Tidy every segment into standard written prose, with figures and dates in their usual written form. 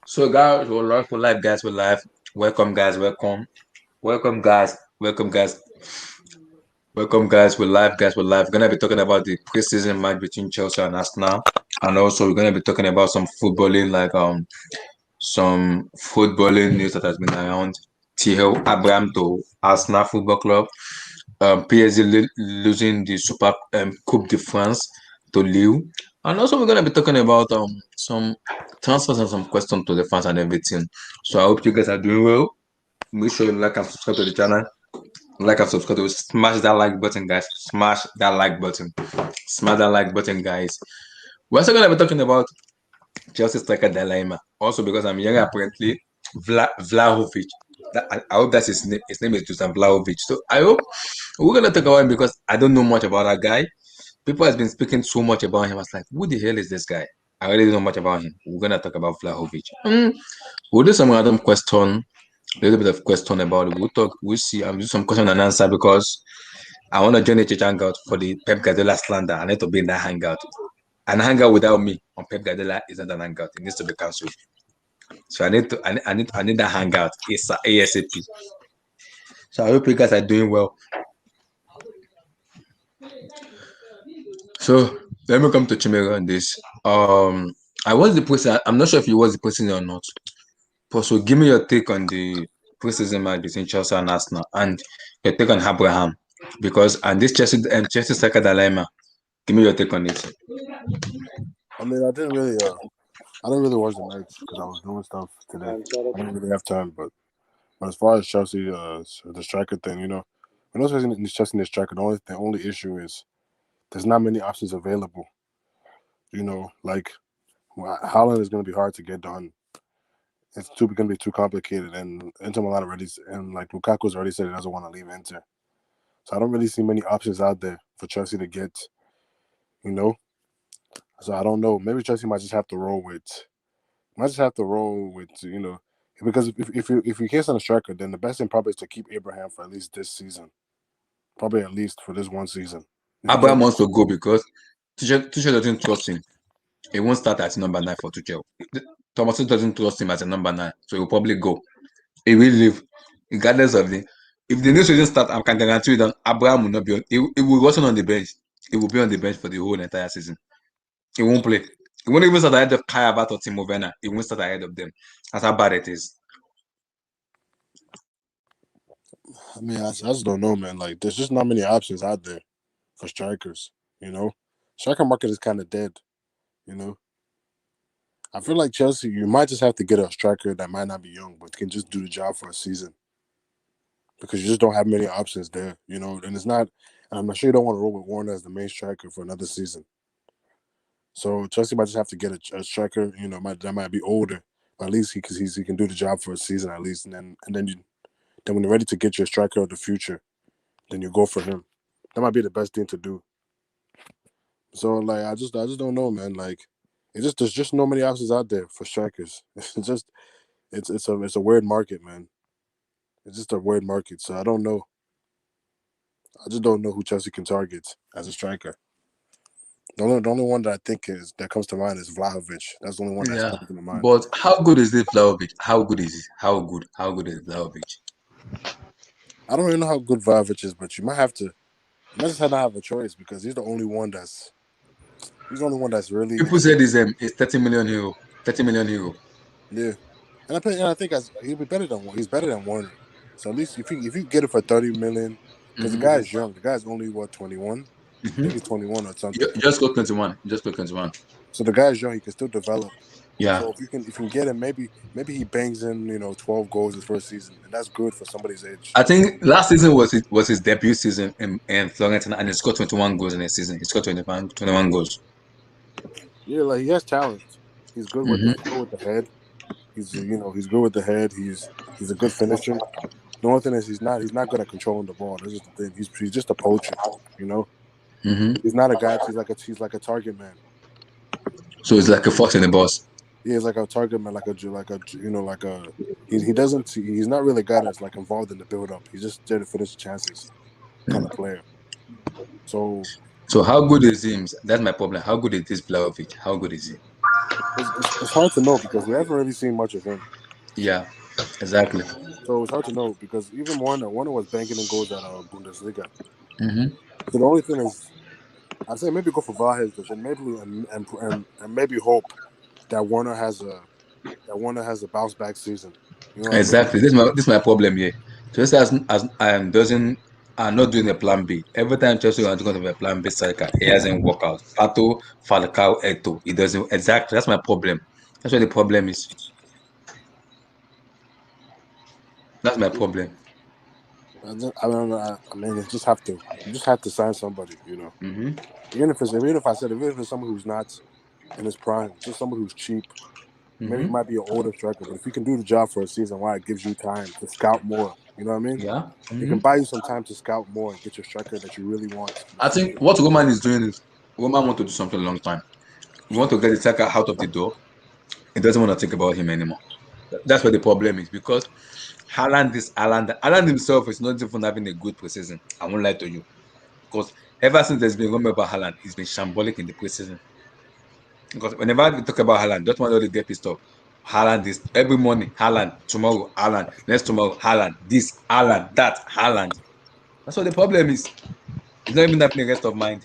So guys, we're live for live, guys. We're live. Welcome, guys. Welcome, guys. Welcome, guys. Welcome, guys. We're live, guys. We're live. We're gonna be talking about the preseason match between Chelsea and Arsenal, and also we're gonna be talking about some footballing, some footballing news that has been around. Thierry Abraham to Arsenal Football Club. PSG losing the Super Coupe de France to Lille, and also we're gonna be talking about some transfers and some questions to the fans and everything. So I hope you guys are doing well. Make sure you like and subscribe to the channel. Like and subscribe to smash that like button, guys. Smash that like button. Smash that like button, guys. We're also gonna be talking about Chelsea striker dilemma. Also because I'm young, apparently Vlahovic. I hope that's his name. His name is Dusan Vlahovic. So I hope we're gonna talk about him because I don't know much about that guy. People has been speaking so much about him. I was like, who the hell is this guy? I really don't know much about him. We're gonna talk about Vlahovic. We'll do some random question, a little bit of question about it. We'll talk. We'll see. I'll do some question and answer because I want to join the church hangout for the Pep Guardiola slander. I need to be in that hangout. An hangout without me on Pep Guardiola isn't an hangout. It needs to be cancelled. So I need that hangout. It's ASAP. So I hope you guys are doing well. So let me come to Chimera on this. I was the person. I'm not sure if you was the person or not. But so give me your take on the preseason match between Chelsea and Arsenal, and your take on Abraham, because and this Chelsea striker dilemma. Give me your take on it. I mean, I didn't really watch the match because I was doing stuff today. I didn't really have time. But as far as Chelsea, the striker thing, when I was chasing the striker, the only issue is there's not many options available. Like Haaland is going to be hard to get done. It's going to be too complicated, and Inter Milan already and like Lukaku's already said he doesn't want to leave Inter. So I don't really see many options out there for Chelsea to get. You know, so I don't know. Maybe Chelsea might just have to roll with. Might just have to roll with because if you case on a striker, then the best thing probably is to keep Abraham for at least this season. Probably at least for this one season. If you Abraham can't, wants to go because Tuchel doesn't trust him. He won't start as number 9 for Tuchel. Thomas doesn't trust him as a number 9, so he'll probably go. He will leave, regardless of the. If the new season start, I can guarantee you that Abraham will not be on. He will wasn't on the bench. He will be on the bench for the whole entire season. He won't play. He won't even start ahead of Kai Havertz or Timo Werner. He won't start ahead of them. That's how bad it is. I mean, I just don't know, man. Like, there's just not many options out there for strikers. Striker market is kind of dead. You know, I feel like Chelsea, you might just have to get a striker that might not be young, but can just do the job for a season because you just don't have many options there. And it's not. And I'm not sure you don't want to roll with Warner as the main striker for another season. So Chelsea might just have to get a striker, that might be older, but at least he can do the job for a season at least, then when you're ready to get your striker of the future, then you go for him. That might be the best thing to do. So like I just don't know, man. Like there's just no many options out there for strikers. It's a weird market, man. It's just a weird market. So I don't know. I just don't know who Chelsea can target as a striker. The only one that I think that comes to mind is Vlahovic. That's the only one that's Yeah. coming to mind. But how good is this Vlahovic? How good is he? How good? How good is Vlahovic? I don't really know how good Vlahovic is, but you might just have to have a choice because he's the only one that's really People say this is 30 million euro. 30 million euro. yeah. And I think he'll be better than he's better than Warner. So at least if you get it for 30 million, because the Mm-hmm. guy's young, the guy's only what 21. I think Mm-hmm. he's 21 or something. Just go 21. Just go 21. So the guy's young, he can still develop. Yeah. So if you can get him, maybe he bangs in 12 goals his first season, and that's good for somebody's age. I think last season was his debut season in Florentina, and he scored 21 goals in a season. He scored 21 goals. Yeah, like he has talent. He's Mm-hmm. good with the head. He's good with the head. He's a good finisher. The only thing is he's not good at controlling the ball. That's just the thing. He's just a poacher. You know, Mm-hmm. he's not a guy. He's like a target man. So it's like a fox in the boss. He's like a target man, he doesn't. He's not really a guy that's like involved in the build up. He's just there to finish chances, kind of player. So So how good is him? That's my problem. How good is this Vlahovic? How good is he? It's hard to know because we haven't really seen much of him. Yeah, exactly. So it's hard to know because even Warner was banking in goals at Bundesliga. Hmm. So the only thing is, I say maybe go for Vlahovic and maybe hope that Warner has a bounce back season. You know what I mean? Exactly. This is my problem here. Just as doesn't are not doing a plan B. Every time Chelsea are going to have a plan B striker, it hasn't worked out. Pato, Falcao, Eto. It doesn't exactly. That's my problem. That's what the problem is. That's my problem. I don't know. I mean, you just have to sign somebody. You know, Hmm. even if it's someone who's not in his prime, just someone who's cheap. Maybe he Hmm. might be an older striker, but if he can do the job for a season, why it gives you time to scout more. You know what I mean? Yeah. It Hmm. can buy you some time to scout more and get your striker that you really want in the I think future. what Roman is doing is Roman want to do something a long time. We want to get the striker out of the door. He doesn't want to think about him anymore. That's where the problem is because Haaland himself is not even having a good preseason. I won't lie to you. Because ever since there's been rumor about Haaland, he's been shambolic in the preseason. Because whenever we talk about Haaland, just want to get pissed off. Haaland is every morning, Haaland, tomorrow, Haaland, next tomorrow, Haaland, this, Haaland, that, Haaland. That's what the problem is. He's not even having a rest of mind.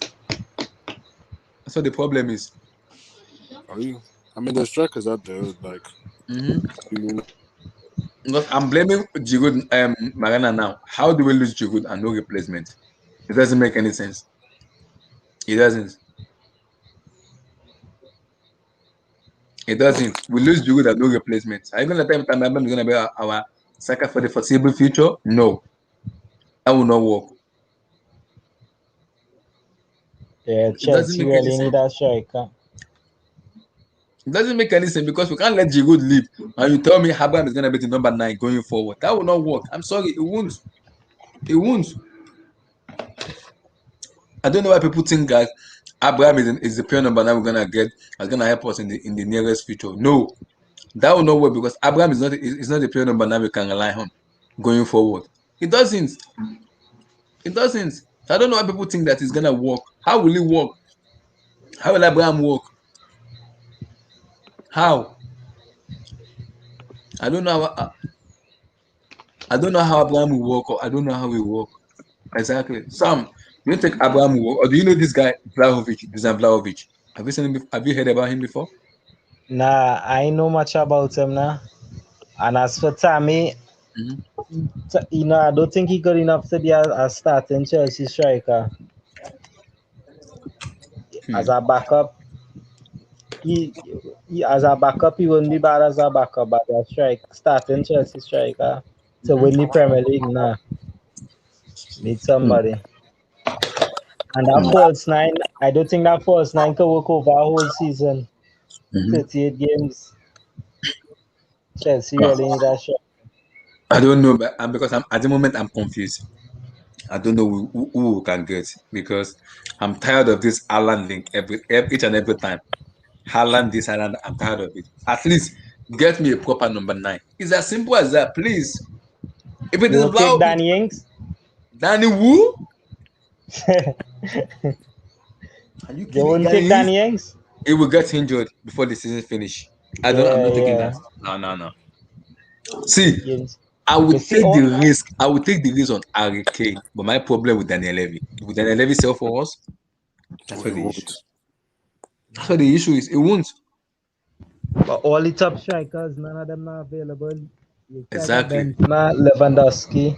That's what the problem is. Are you? I mean, there's strikers out there like Hmm. you know. Because I'm blaming Giroud Marana now. How do we lose Giroud and no replacement? It doesn't make any sense. It doesn't. It doesn't. We lose Giroud and no replacement. Are you going to tell me Mbappe is going to be our striker for the foreseeable future? No, that will not work. Yeah, It doesn't Chelsea make any really sense. need a striker. It doesn't make any sense because we can't let Giroud leave and you tell me Abraham is going to be the number 9 going forward. That will not work. I'm sorry, it won't. It won't. I don't know why people think that Abraham is the pure number 9 we're gonna get that's gonna help us in the nearest future. No, that will not work because Abraham is not the pure number 9 we can rely on going forward. It doesn't. It doesn't. I don't know why people think that it's gonna work. How will it work? How will Abraham work? How? I don't know how. I don't know how Abraham will work, or I don't know how he will work. Exactly. Sam, do you think Abraham will work, or do you know this guy Vlahovic, Dusan Vlahovic? Have you seen him? Have you heard about him before? Nah, I ain't know much about him now. And as for Tammy, Hmm. I don't think he good enough to be a starting Chelsea striker. As Hmm. a backup, he, as a backup, he wouldn't be bad as a backup, but a starting Chelsea striker to Hmm. win the Premier League, nah, need Hmm. somebody. And that Hmm. false nine, I don't think that false nine can work over a whole season. Hmm. 38 games. Chelsea Ah, really need a striker. I don't know, but because at the moment I'm confused. I don't know who we can get because I'm tired of this Haaland link each and every time. Haaland this Haaland, I'm tired of it. At least get me a proper number 9. It's as simple as that, please. If it You is will take Vlahovic, Danny Ings? Danny Woo, are you You kidding? wouldn't Danny take Ings? Danny Ings? He will get injured before the season finish. I don't. I'm Yeah, not taking yeah. that. No, no, no. See, You, I you would see, take the all, risk. I would take the risk on Harry Kane. But my problem with Daniel Levy. Would Daniel Levy sell for us? That's No, what he the issue won't. is. That's what the issue is. It won't. but all the top strikers, none of them are available. You can get Exactly. Benzema, Lewandowski,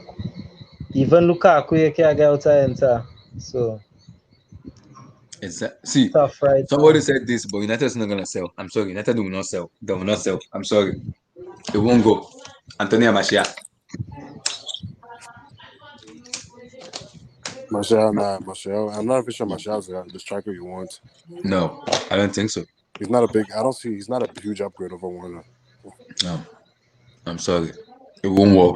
even Lukaku. You can get out of Inter. So Exactly. See, tough right somebody now. said this, but United is not gonna sell. I'm sorry. United will not sell. They will not sell. I'm sorry. It won't go. Antonio Machia. Martial. I'm not even sure Martial's the striker you want. No, I don't think so. He's not a big. I don't see. He's not a huge upgrade over Warner. No, I'm sorry. It won't work.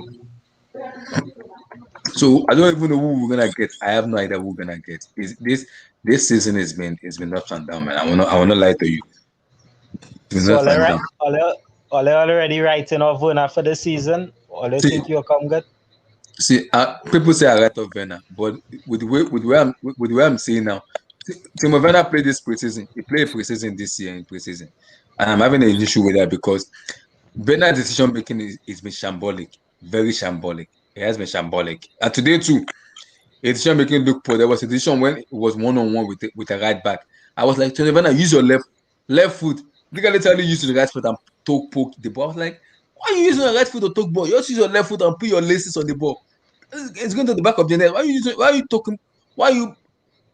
So I don't even know who we're gonna get. I have no idea who we're gonna get. Is this season has been ups and down, man. I will not lie to you. It's been So ups and down. all already writing off Werner for the season. All you See, think you'll come good? see, people say I write off Werner, but with the way I'm seeing now, Timo Werner played this preseason. He played preseason this year in preseason. And I'm having an issue with that because Bernard's decision making is been shambolic, very shambolic. It has been shambolic. And today too, his decision making look poor. There was a decision when it was one on one with a right back. I was like, Tony Werner, use your left foot. Look at literally use the right foot and poke the ball. I was like, why are you using your right foot to poke ball? You just use your left foot and put your laces on the ball. It's going to the back of the net. Why are you talking? Why are you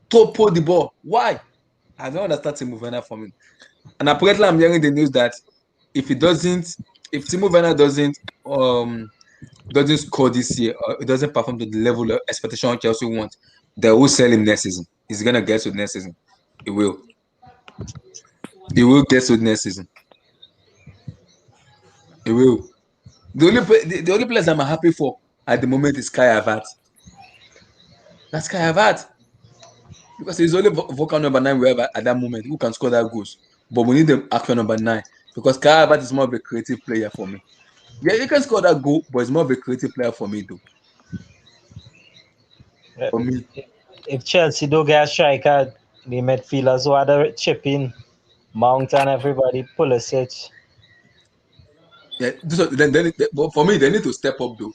poke the ball? Why? I don't understand Timo Werner for me. And apparently, I'm hearing the news that if he doesn't, if Timo Werner doesn't score this year, or it doesn't perform to the level of expectation Chelsea want, they will sell him next season. He's gonna get to next season. He will. He will get to next season. He will. The only players I'm happy for at the moment is Kai Havertz. That's Kai Havertz because he's only vocal number 9 wherever at that moment who can score that goals. But we need the actual number 9 because Kai Havertz is more of a creative player for me. Yeah, he can score that goal, but he's more of a creative player for me, though. For me, If Chelsea don't get a striker, the midfielders who had a chip in, Mount and everybody, Pulisic. yeah. But for me, they need to step up though.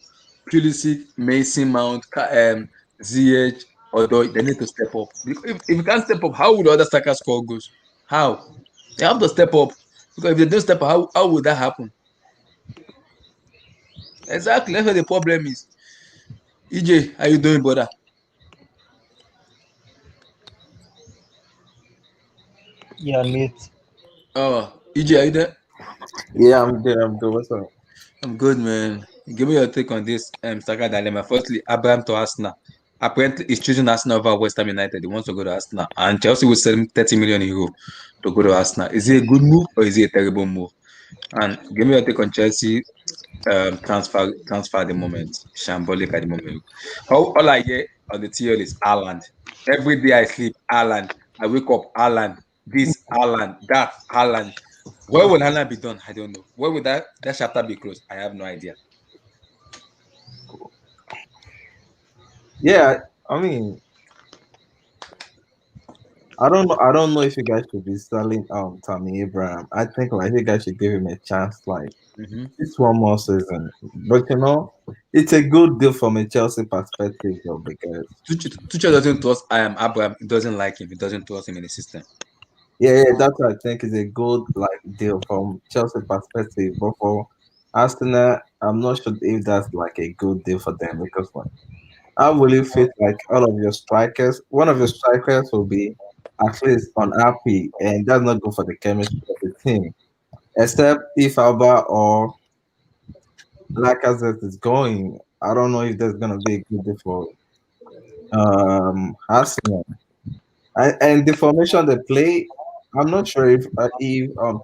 Pulisic, Mason Mount, ZH, although they need to step up. Because if you can't step up, how would the other strikers score goals? How? They have to step up because if they don't step up, how would that happen? Exactly. That's where the problem is. EJ, how you doing, brother? You're on mute. Oh, EJ, are you there? Yeah, I'm good. I'm good. What's up? I'm good, man. Give me your take on this striker dilemma. Firstly, Abraham to Arsenal. Apparently, he's choosing Arsenal over West Ham United. He wants to go to Arsenal, and Chelsea will sell him 30 million euro to go to Arsenal. Is it a good move or is it a terrible move? And give me your take on Chelsea transfer at the moment. Shambolic at the moment. All I hear on the TL is Haaland. Every day I sleep, Haaland. I wake up, Haaland. This, Haaland. That, Haaland. Where will Haaland be done? I don't know. Where will that chapter be closed? I have no idea. Yeah, I mean, I don't know if you guys should be selling Tammy Abraham. I think like you guys should give him a chance, like this one more season. But it's a good deal from a Chelsea perspective, though, because Tuchel doesn't trust Abraham. He doesn't like him. He doesn't trust him in the system. yeah, that's what I think is a good like deal from Chelsea perspective. But for Arsenal, I'm not sure if that's like a good deal for them because like, how will you fit like all of your strikers? One of your strikers will be at least unhappy, and that's not good for the chemistry of the team. Except if Alba or Lacazette is going, I don't know if that's gonna be a good deal for Arsenal. And the formation they play, I'm not sure if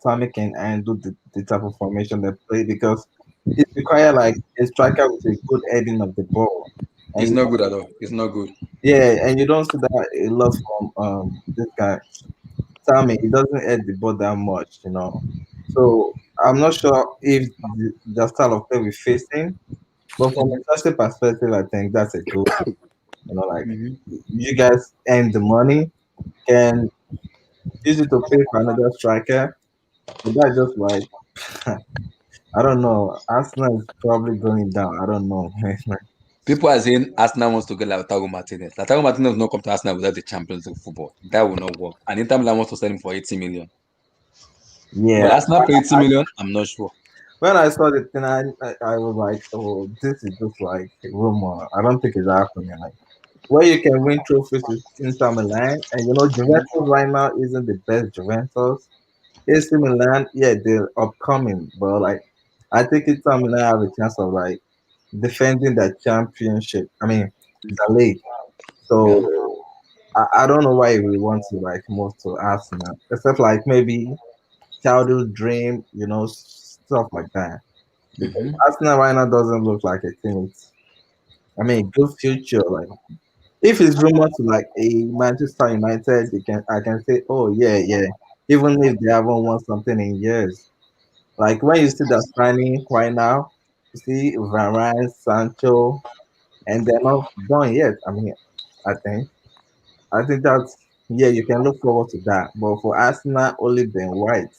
Tammy can handle the type of formation they play because it requires like a striker with a good heading of the ball. It's And not good at all. It's not good. yeah, and you don't see that a lot from this guy. Tammy, he doesn't head the ball that much. So I'm not sure if the style of play we're facing, but from a Chelsea perspective, I think that's a good. Like you guys earn the money, can use it to pay for another striker. But that's just like I don't know. Arsenal is probably going down. I don't know. People are saying Arsenal wants to get Lautaro Martinez. Lautaro Martinez will not come to Arsenal without the Champions League football. That will not work. And Inter Milan wants to sell him for 80 million. Yeah. Will Arsenal pay 80 million? I'm not sure. When I saw the thing, I was like, oh, this is just like a rumor. I don't think it's happening. Like, where you can win trophies with Inter Milan, and Juventus right now isn't the best Juventus. AC Milan, yeah, they're upcoming, but like, I think Inter Milan have a chance of like defending that championship. I mean, the league. So I don't know why we want to like move to Arsenal, except like maybe childhood dream, stuff like that. Because Arsenal right now doesn't look like a team with, I mean, good future. Like, if it's rumored to like a Manchester United, I can say, oh yeah, yeah. Even if they haven't won something in years, like when you see the signing right now, you see Varane, Sancho, and they're not done yet. I mean, I think, that's yeah, you can look forward to that. But for Arsenal, only Ben White.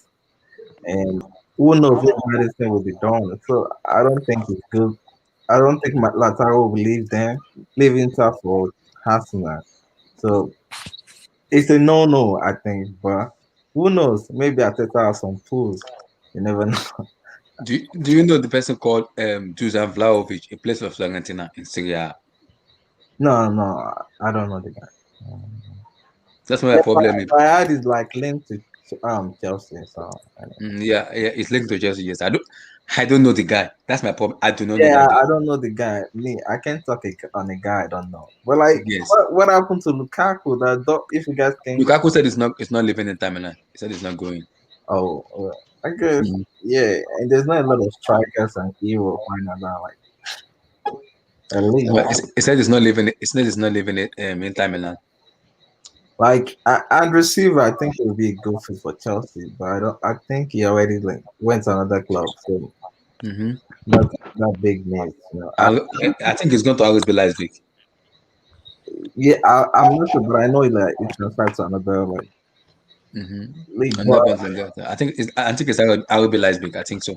and who knows what Madison will be done. So I don't think it's good. I don't think Lautaro will leave Inter for Arsenal. So it's a no-no, I think. But who knows? Maybe Ateta has some tools. You never know. Do you know the person called Dusan Vlahovic in place of Fiorentina in Serie A? No, I don't know the guy. That's my Yeah, problem. Is. but I had is like linked to Chelsea. So Yeah, it's linked to Chelsea. Yes, I don't know the guy. That's my problem. I do not know yeah, that I guy. don't know the guy. Me, I can't talk on a guy I don't know. But like, Yes, what happened to Lukaku? If you guys think, Lukaku said it's not living in Milan. He said it's not going. well, I guess Mhm. yeah. And there's not a lot of strikers and hero right now. Like at least, But he said it's not living. He said it's not living in Milan. like and receiver, I think it would be a good fit for Chelsea. But I don't. I think he already like went to another club, so Mm-hmm. not big news. I think it's going to always be Leipzig. Yeah, I'm not sure, but I know like it transferred to another like league. I'm But not going to get that. I think it's RB Leipzig. I think so.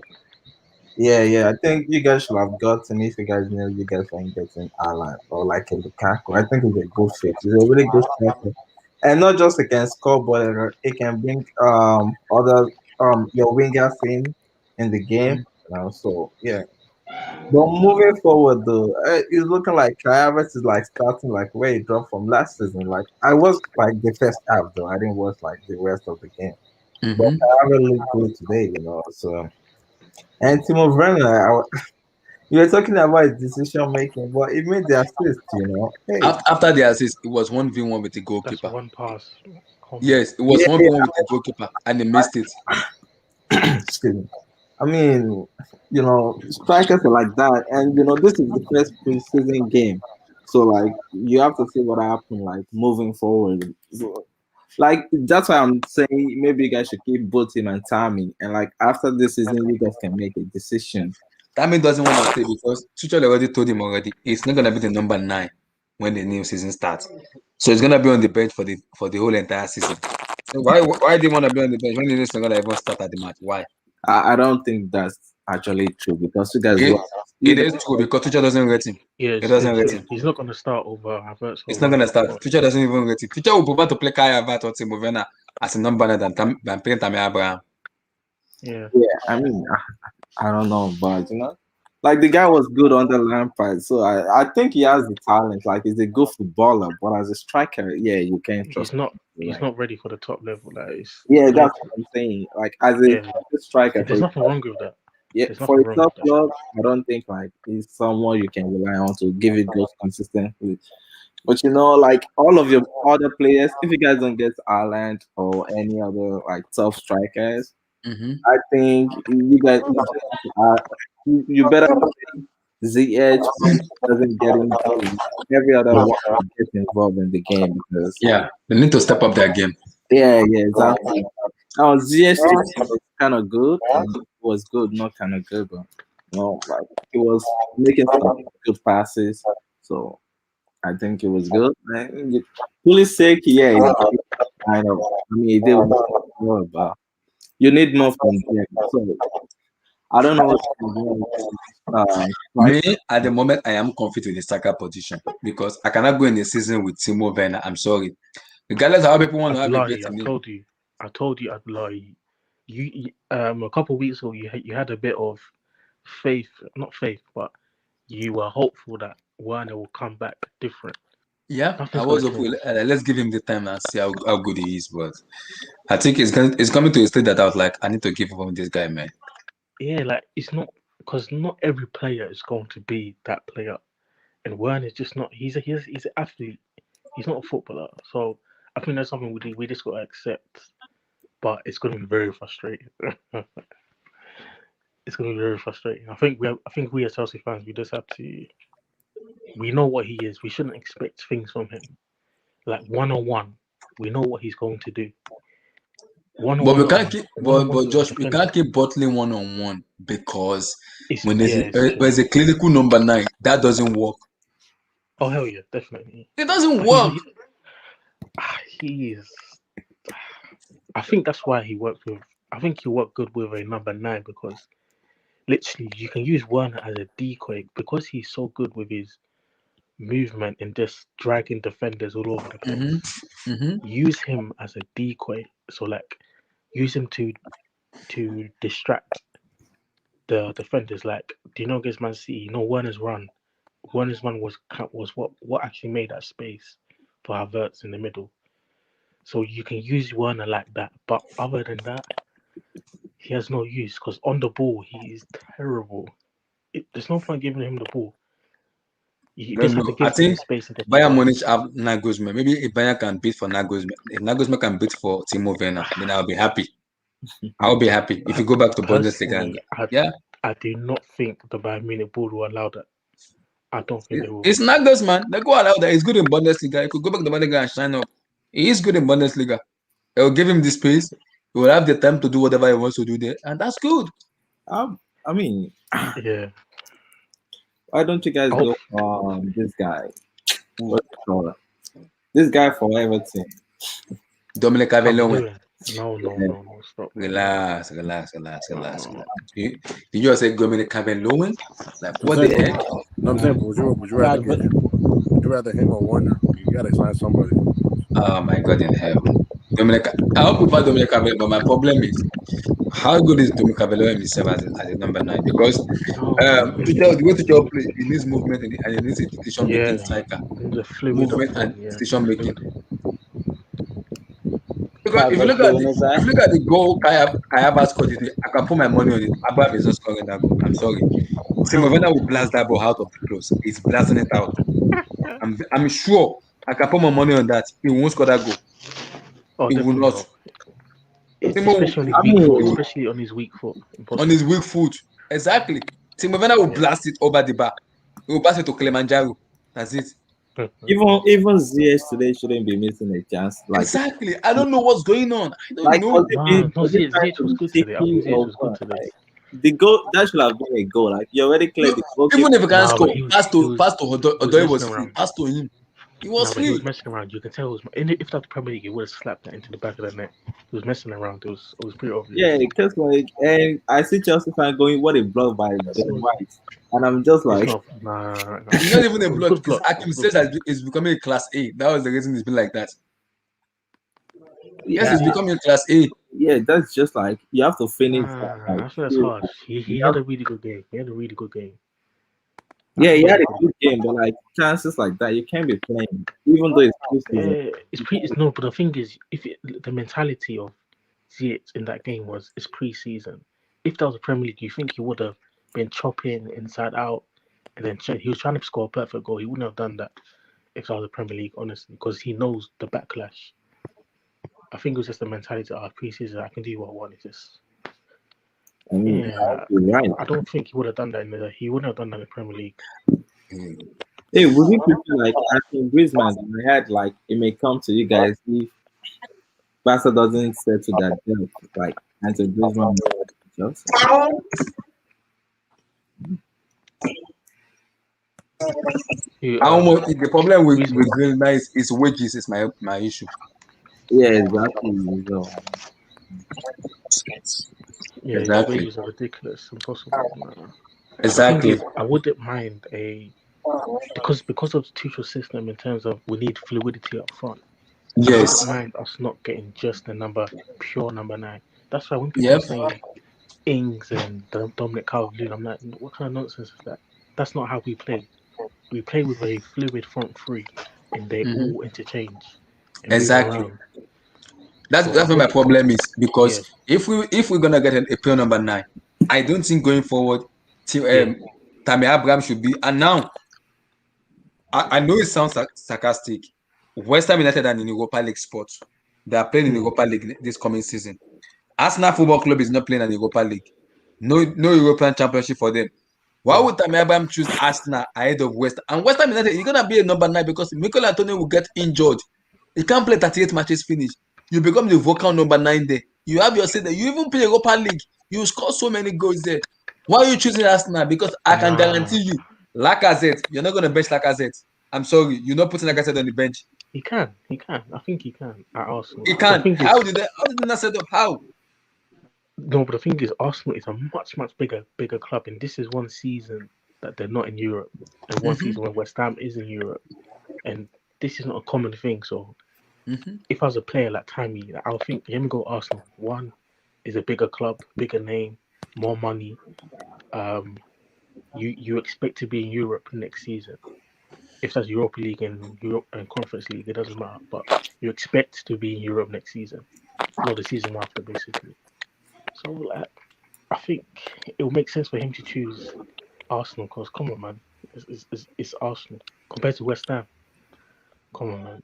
yeah, I think you guys should have gotten if you guys knew you guys weren't getting Alan or like a Lukaku. I think he's a good fit. He's a really good striker, and not just he can score, but he can bring other your wingers in the game. Mhm. So yeah. But moving forward, though, it's looking like Kai Havertz is like starting like where he dropped from last season. Like I was like the first half, though I didn't watch like the rest of the game. But Mm-hmm. Kai Havertz looked good today. So and Timo Werner, you were talking about his decision making, but he made the assist. Hey, After the assist, it was 1v1 with the That's goalkeeper. one pass. Yes, it was yeah, 1v1 with the goalkeeper, and he missed it. excuse me. I mean, strikers are like that, and this is the first preseason game, so like you have to see what happened, like moving forward. So, like that's why I'm saying maybe you guys should keep both him and Tammy, and like after this season, you guys can make a decision. Tammy doesn't want to stay because Tuchel already told him already it's not gonna be the number 9 when the new season starts. So it's gonna be on the bench for the whole entire season. So why do you want to be on the bench when it's not gonna even start at the match? Why? I don't think that's actually true because you guys, It, you it guys is true because Tuchel doesn't rate him. He Yes, doesn't yes, rate yes. him. He's not going to start over Havertz It's or not gonna Werner. start. Tuchel doesn't even rate him. Tuchel will prefer to play Kai Havertz or Timo Werner as a number 9 than playing Tammy Abraham. Yeah. I mean, I don't know, but like the guy was good under Lampard, so I think he has the talent. Like he's a good footballer, but as a striker, yeah, you can't He's trust not. him. He's Like, not ready for the top level. Like yeah, I that's don't. what I'm saying. Like as a Yeah. striker There's nothing wrong with that. yeah, There's for nothing a wrong top with that. club, I don't think like he's someone you can rely on to give it goals consistently. But like all of your other players, if you guys don't get Ireland or any other like top strikers, Mm-hmm. I think you guys you better ZH when he doesn't get involved. Every other one gets involved in the game because Yeah, they need to step up their game. yeah, exactly. Now ZH was kind of good. Was good, not kind of good, but like it was making some good passes. So I think it was good. Pulisic, yeah, it's kind of. I mean, he did well, but you need more from them. So I don't know Me, what at the moment, I am confident with the striker position because I cannot go in the season with Timo Werner. I'm sorry. Regardless of how people want to have a Abdullahi, faith in him. I told you, Abdullahi. A couple of weeks ago, you had a bit of faith, not faith, but you were hopeful that Werner will come back different. Yeah, I Nothing's was gonna hopeful. change. Let's give him the time and see how good he is. But I think it's coming to a state that I was like, I need to give up on this guy, man. Yeah, like it's not because not every player is going to be that player, and Werner's just not. He's an athlete. He's not a footballer. So I think that's something we just got to accept. But it's going to be very frustrating. It's going to be very frustrating. I think we as Chelsea fans, we just have to. We know what he is. We shouldn't expect things from him. Like 1-on-1, we know what he's going to do. But we 1-on-1, can't keep, but, 1-on-1 but with a Josh, we defender. can't keep bottling 1-on-1 because It's when yeah. there's a clinical number 9, that doesn't work. Oh hell yeah, definitely. It doesn't But work. he is. I think that's why he worked with I think he'll work good with a number 9 because literally you can use Werner as a decoy because he's so good with his movement and just dragging defenders all over the place. Use him as a decoy. So like use him to distract the defenders. Like, do you know against Man City, you know Werner's run was what actually made that space for Havertz in the middle. So you can use Werner like that, but other than that, he has no use because on the ball he is terrible. There's no point giving him the ball. You just have to I give him think space. Bayern Munich have Nagelsmann. Maybe if Bayern can beat for Nagelsmann, if Nagelsmann can beat for Timo Werner, then I'll be happy. I'll be happy if you go back to Bundesliga. Personally, I do not think the Bayern Munich board will allow that. I don't think they will. It's Nagelsmann. They go allow that. He's good in Bundesliga. He could go back to Bundesliga and shine up. He is good in Bundesliga. They'll give him the space. He will have the time to do whatever he wants to do there, and that's good. I mean, Yeah. why don't you guys go this guy? What's it called? This guy for Everton. Dominic Calvert-Lewin. No, stop. Relax. You just say Dominic Calvert-Lewin? Like, what the heck? No, I'm saying, but would you rather get him? Would you rather him or Warner? You gotta sign somebody. Oh my God in hell. Dominic, I hope prefer Dominic Calvert, but my problem is how good is Dominic Calvert-Lewin himself as a number 9? Because the way Tuchel play, he needs movement and he needs a decision-making striker. Movement and decision-making. Because if you look at the goal Kai Havertz scored today, I can put my money on it. Abraham is not scoring that goal. I'm sorry. Timo Werner will blast that ball out of the close. He's blasting it out. I'm sure I can put my money on that. He won't score that goal. He will not. Especially on his weak foot. Impossible. On his weak foot. Exactly. Timo Werner will blast it over the bar. He will pass it to Kilimanjaro. That's it. Even Ziyech today shouldn't be missing a chance. Like, exactly. I don't know what's going on. I don't know. Ziyech was good today. I think Ziyech was good today. The goal that should have been a goal. Like, you already cleared the goal. Even if he can't score, pass to Odoi was free. Pass to him. He was free. He was messing around. You can tell. If that was Premier League, he would have slapped that into the back of the net. He was messing around. It was pretty obvious. Yeah, because like, and I see Chelsea fan going, "What a block by Ben White," and I'm just like, It's not even a block. Because Akim says that it's becoming a Class A. That was the reason it's been like that. Yes, it's becoming a Class A. Yeah, that's just like you have to finish. That's hard. He had a really good game. Yeah, he had a good game, but like chances like that, you can't be playing, even though it's preseason. No, but the thing is, the mentality of Ziyech in that game was it's preseason. If that was a Premier League, you think he would have been chopping inside out, and then he was trying to score a perfect goal. He wouldn't have done that if that was a Premier League, honestly, because he knows the backlash. I think it was just the mentality of preseason. I can do what I want. It's just. Right. I don't think he would have done that he wouldn't have done that in the Premier League. Hey, would you prefer like asking Griezmann? I had like it may come to you guys if Barca doesn't settle that deal, like Antoine Griezmann. The problem with Griezmann is wages is my issue. Yeah, exactly. Yeah, exactly. Wages are ridiculous, impossible. Exactly. I wouldn't mind because of the Tuchel system in terms of we need fluidity up front. Yes. I wouldn't mind us not getting just pure number 9. That's why when people say Ings and Dominic Calvert-Lewin, I'm like, what kind of nonsense is that? That's not how we play. We play with a fluid front three, and they all interchange. Exactly. That's what my problem is, because if we're gonna get a pure number 9, I don't think going forward, Tammy Abraham should be. And now, I know it sounds sarcastic. West Ham United are in Europa League spots. They are playing in Europa League this coming season. Arsenal Football Club is not playing in Europa League. No European Championship for them. Why would Tammy Abraham choose Arsenal ahead of West Ham? And West Ham United is gonna be a number 9 because Mikel Antonio will get injured. He can't play 38 matches finish. You become the vocal number 9 there. You have your say there. You even play Europa League. You score so many goals there. Why are you choosing Arsenal? Because I can guarantee you, Lacazette, you're not going to bench Lacazette. I'm sorry, you're not putting Lacazette on the bench. He can. I think he can at Arsenal. He can. How did they not set up? How? No, but the thing is, Arsenal is a much bigger club, and this is one season that they're not in Europe, and one season when West Ham is in Europe, and this is not a common thing. So, if I was a player like Tammy, I would think, let me go Arsenal. One is a bigger club, bigger name, more money. You expect to be in Europe next season. If that's Europa League and Europe and Conference League, it doesn't matter. But you expect to be in Europe next season, not the season after, basically. So like, I think it will make sense for him to choose Arsenal because, come on, man, it's Arsenal compared to West Ham. Come on, man.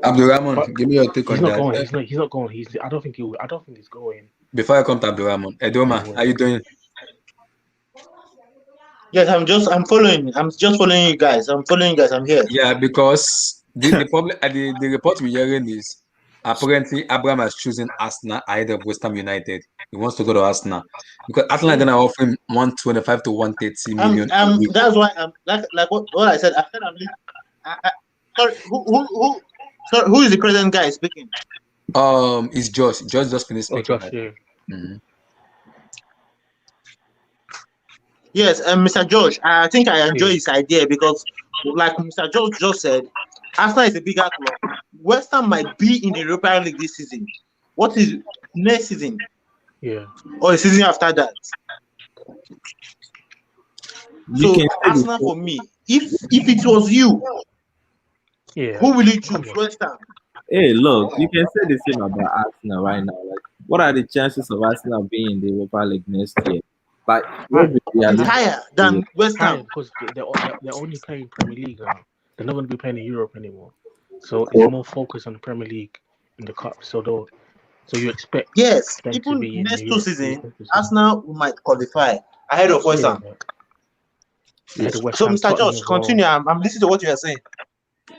Abdulrahman, But give me your take He's on not that. going. He's not going. I don't think he's going. Before I come to Abdulrahman, Edoma, Anyway. how you doing? Yes, I'm following. I'm just following you guys. I'm here. Yeah, because the problem, the report we're hearing is apparently Abraham has chosen Arsenal ahead of West Ham United. He wants to go to Arsenal because Arsenal are gonna offer him 125 to 130 million. That's why I'm like what I said. I said sorry. Who is the present guy speaking? It's Josh. Josh just finished speaking. Josh, yeah. Yes, Mr. George. I think I enjoy his idea because, like Mr. George just said, Arsenal is a bigger club. West Ham might be in the Europa League this season. What is next season? Yeah. Or the season after that? So Arsenal for me. If it was you, who will you choose? West Ham. Hey, look, you can say the same about Arsenal right now. Like, what are the chances of Arsenal being in the Europa League next year? Like, it's higher than West Ham because they're only playing Premier League now. They're not going to be playing in Europe anymore. So it's more focused on the Premier League in the cup. So you expect them to even be next in two seasons, Arsenal might qualify ahead of West Ham. So, Mr. George, continue. I'm listening to what you are saying.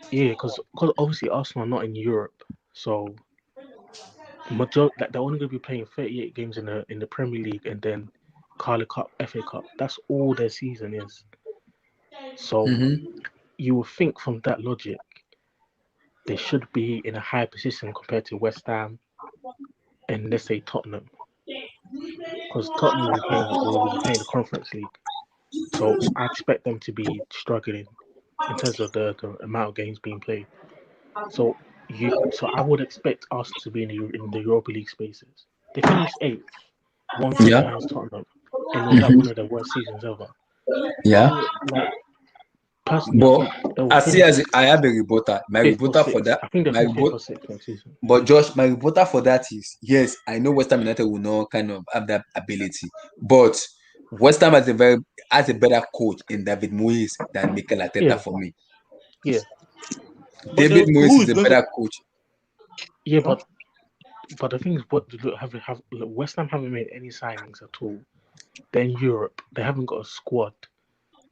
Yeah, because obviously Arsenal are not in Europe, so they're only going to be playing 38 games in the Premier League and then Carling Cup, FA Cup. That's all their season is. So you would think from that logic, they should be in a higher position compared to West Ham and let's say Tottenham, because Tottenham will be playing the Conference League. So I expect them to be struggling in terms of the amount of games being played. So I would expect us to be in the Europa League spaces. They finished 8th, 1 point behind Tottenham, and was that one of the worst seasons ever. Yeah. Like, personally, but I have a reporter. My reporter for that. I think they're 5th or 6th next season. But Josh, my reporter for that is yes. I know West Ham United will not kind of have that ability, but West Ham has a better coach in David Moyes than Mikel Arteta for me. Yeah. David Moyes is a better coach. Yeah, but the thing is, West Ham haven't made any signings at all. They're in Europe. They haven't got a squad.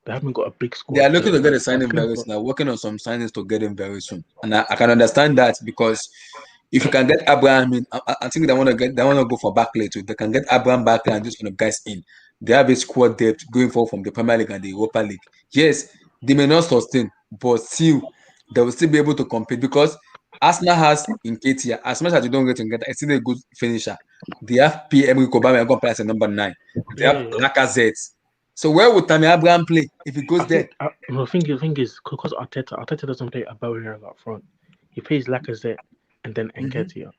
They haven't got a big squad. They are looking to get a signing very soon. They're working on some signings to get him very soon, and I can understand that because if you can get Abraham, I think they want to go for Barkley too. They can get Abraham Barkley and just kind of guys in. They have a squad depth going forward from the Premier League and the Europa League. Yes, they may not sustain, but still they will still be able to compete because Arsenal has Nketiah. As much as you don't get Nketiah, it's still a good finisher. They have Pierre-Emerick Aubameyang going to play as a number 9. They have Lacazette. So where would Tammy Abraham play if he goes there? The thing is because Arteta doesn't play Aubameyang up front. He plays Lacazette and then Nketiah.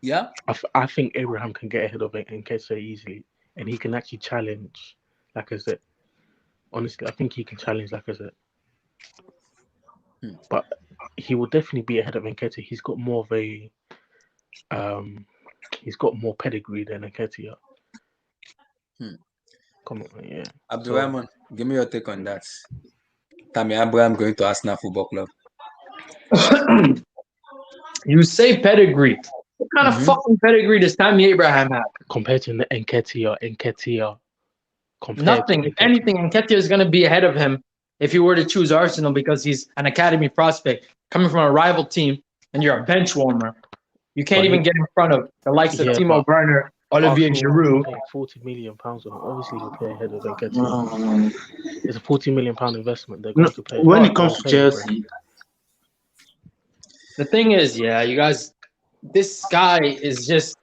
Yeah. I think Abraham can get ahead of Nketiah easily, and he can actually challenge Lacazette. Honestly, I think he can challenge Lacazette. But he will definitely be ahead of Nketiah. He's got more of a he's got more pedigree than Nketiah. Come on, yeah. Abdulrahman, give me your take on that. Tammy Abraham going to Arsenal Football Club. You say pedigree. What kind of fucking pedigree does Tammy Abraham have? Compared to the Nketiah. Nothing. If anything, Nketiah is going to be ahead of him if you were to choose Arsenal because he's an academy prospect coming from a rival team and you're a bench warmer. You can't even get in front of the likes of Timo Werner, Olivier Giroud. £40 million on him. Obviously, he'll play ahead of Nketiah. It's a £40 million investment. They're going to play. When it comes to Chelsea, the thing is, you guys this guy is just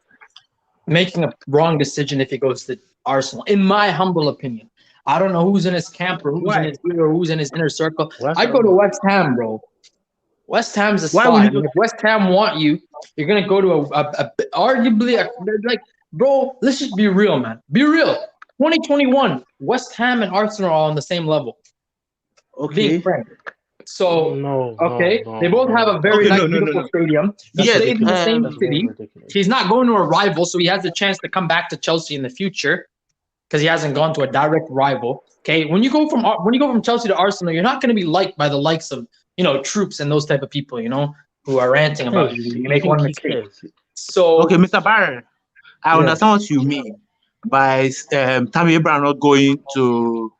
making a wrong decision if he goes to Arsenal, in my humble opinion. I don't know who's in his camp or who's in his ear or who's in his inner circle. I go to West Ham, bro. West Ham's a spot. If West Ham want you, you're gonna go to arguably like, bro. Let's just be real, man. Be real. 2021, West Ham and Arsenal are on the same level. Okay. Being frank. So they both have a very beautiful stadium. He stays in the same city. He's not going to a rival, so he has the chance to come back to Chelsea in the future because he hasn't gone to a direct rival. Okay, when you go from Chelsea to Arsenal, you're not going to be liked by the likes of Troops and those type of people, who are ranting about you. You make one mistake. So okay, Mr. Barron, I understand what you mean by Tammy Abraham not going to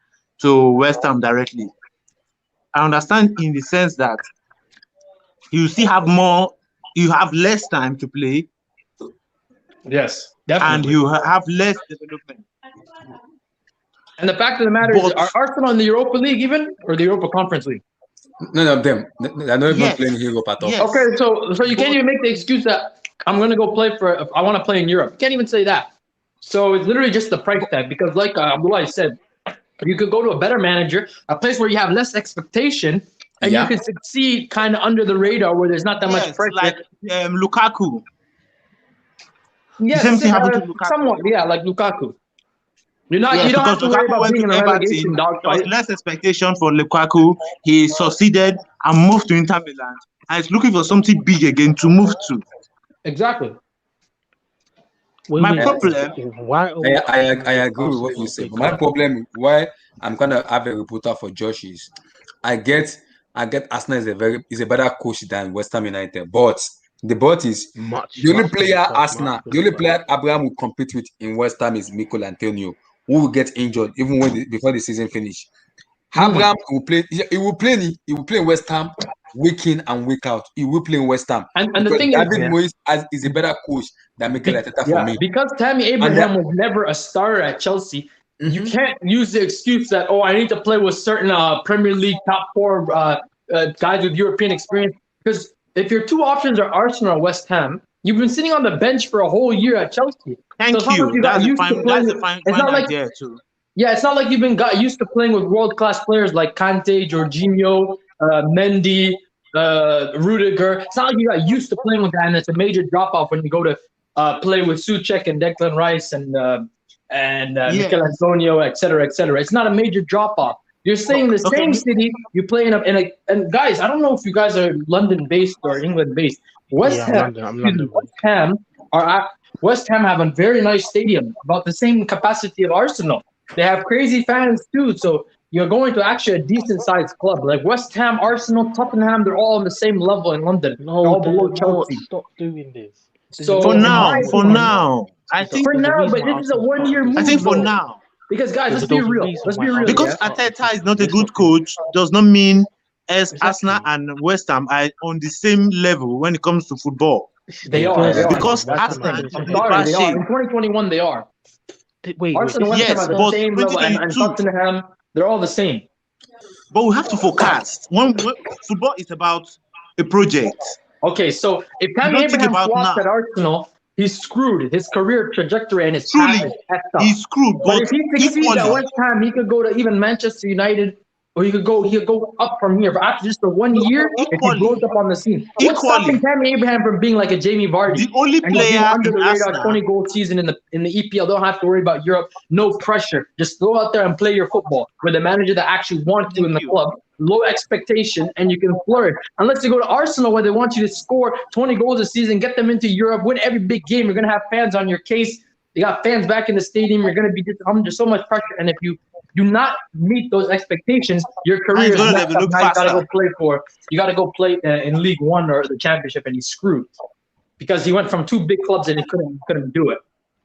West Ham directly. I understand in the sense that you still have you have less time to play. Yes, definitely. And you have less development. And the fact of the matter is, are Arsenal in the Europa League even, or the Europa Conference League? None of them. They're not even playing Europe at all. Yes. Okay, so you can't even make the excuse that I'm going to go play I want to play in Europe. You can't even say that. So it's literally just the price tag, because like Abdullah said, you could go to a better manager, a place where you have less expectation, and you can succeed kind of under the radar where there's not that much pressure. Like Lukaku. Yeah, somewhat, like Lukaku. You don't have to worry about being in a relegation dogfight. There was less expectation for Lukaku. He succeeded and moved to Inter Milan, and he's looking for something big again to move to. Exactly. My problem. I agree with what you say. My problem, why I'm gonna have a reporter for Josh, is I get Arsenal is a better coach than West Ham United, but the is the only player Abraham will compete with in West Ham is Mikel Antonio, who will get injured even before the season finish. Abraham will play. He will play in West Ham week in and week out. He will play in West Ham. And the thing David Moyes is a better coach than Mikel Arteta for me. Because Tammy Abraham was never a starter at Chelsea. You can't use the excuse that, I need to play with certain Premier League top 4 guys with European experience. Because if your two options are Arsenal or West Ham, you've been sitting on the bench for a whole year at Chelsea. Thank you. That's a fine idea too. Yeah, it's not like you've got used to playing with world-class players like Kante, Jorginho, Mendy, Rudiger. It's not like you got used to playing with that, and it's a major drop-off when you go to play with Souček and Declan Rice and Mikel Antonio, et cetera, et cetera. It's not a major drop-off. You're staying in the same city. You play and guys, I don't know if you guys are London-based or England-based. West Ham have a very nice stadium, about the same capacity of Arsenal. They have crazy fans too, so you're going to actually a decent-sized club. Like West Ham, Arsenal, Tottenham, they're all on the same level in London. All below Chelsea. Stop doing this. So for now, I think for now, but this is a one-year move. I think for now. Because guys, let's be real. Because Arteta is not a good coach does not mean Arsenal and West Ham are on the same level when it comes to football. They are. Because Arsenal is in bad shape. In 2021, they are. Wait, Arsenal West Ham are the same level, and Tottenham, they're all the same. But we have to forecast. When football is about a project. Okay, so if Tammy Abraham flops at Arsenal, he's screwed. His career trajectory and his path is effed up. He's screwed. But if he succeeds at West Ham, he could go to even Manchester United, or he could go up from here. But after just the 1 year, if he blows up on the scene, what's stopping Tammy Abraham from being like a Jamie Vardy? The only player under the radar 20-goal season in the EPL. Don't have to worry about Europe. No pressure. Just go out there and play your football with a manager that actually wants you in the club. Low expectation, and you can flourish. Unless you go to Arsenal where they want you to score 20 goals a season, get them into Europe, win every big game. You're going to have fans on your case. You got fans back in the stadium. You're going to be under so much pressure. And if you do not meet those expectations, your career is messed up. You got to go play in League One or the Championship, and he's screwed because he went from 2 big clubs and he couldn't do it.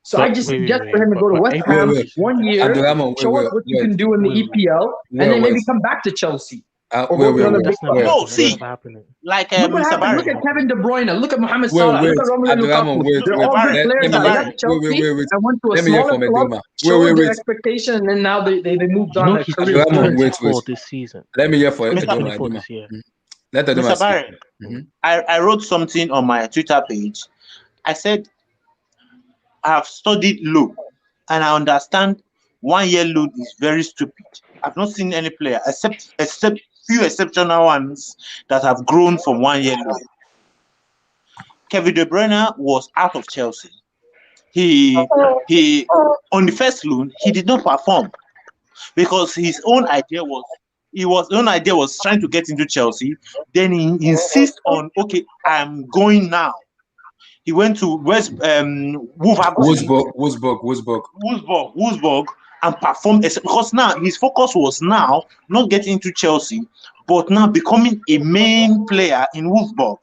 So I just suggest for him to go to West Ham 1 year, show us what you can do in the EPL, and then maybe come back to Chelsea. Like Mr. Barry. Look at Kevin De Bruyne. Look at Mohamed Salah. Look at Romelu Lukaku. They're all good players that left Chelsea and went to a smaller club, showed their expectation, and then now they moved on. This season. Let me hear for it. Mr. Barry, I wrote something on my Twitter page I said I have studied law and I understand 1 year loan is very stupid. I've not seen any player except few exceptional ones that have grown from 1 year loan. Kevin De Bruyne was out of Chelsea. He on the first loan he did not perform because his own idea was trying to get into Chelsea. Then he insists on, okay, I'm going now. He went to Wolfsburg and performed because now his focus was now not getting into Chelsea, but now becoming a main player in Wolfsburg.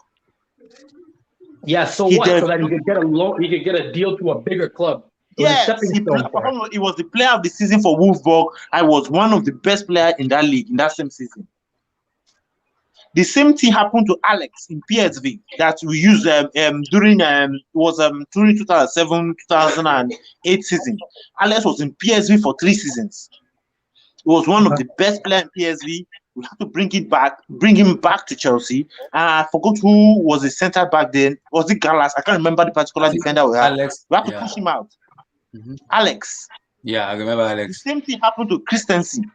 Yeah, so what? So that he could get a loan, he could get a deal to a bigger club. Yes, he was the player of the season for Wolfsburg. I was one of the best players in that league in that same season. The same thing happened to Alex in PSV that we used during 2007-2008 season. Alex was in PSV for 3 seasons. He was one of the best players in PSV. We had to bring him back to Chelsea. I forgot who was the centre back then. Was it Gallas? I can't remember the particular defender we had. Alex. We had to push him out. Alex. Yeah, I remember Alex. The same thing happened to Christensen.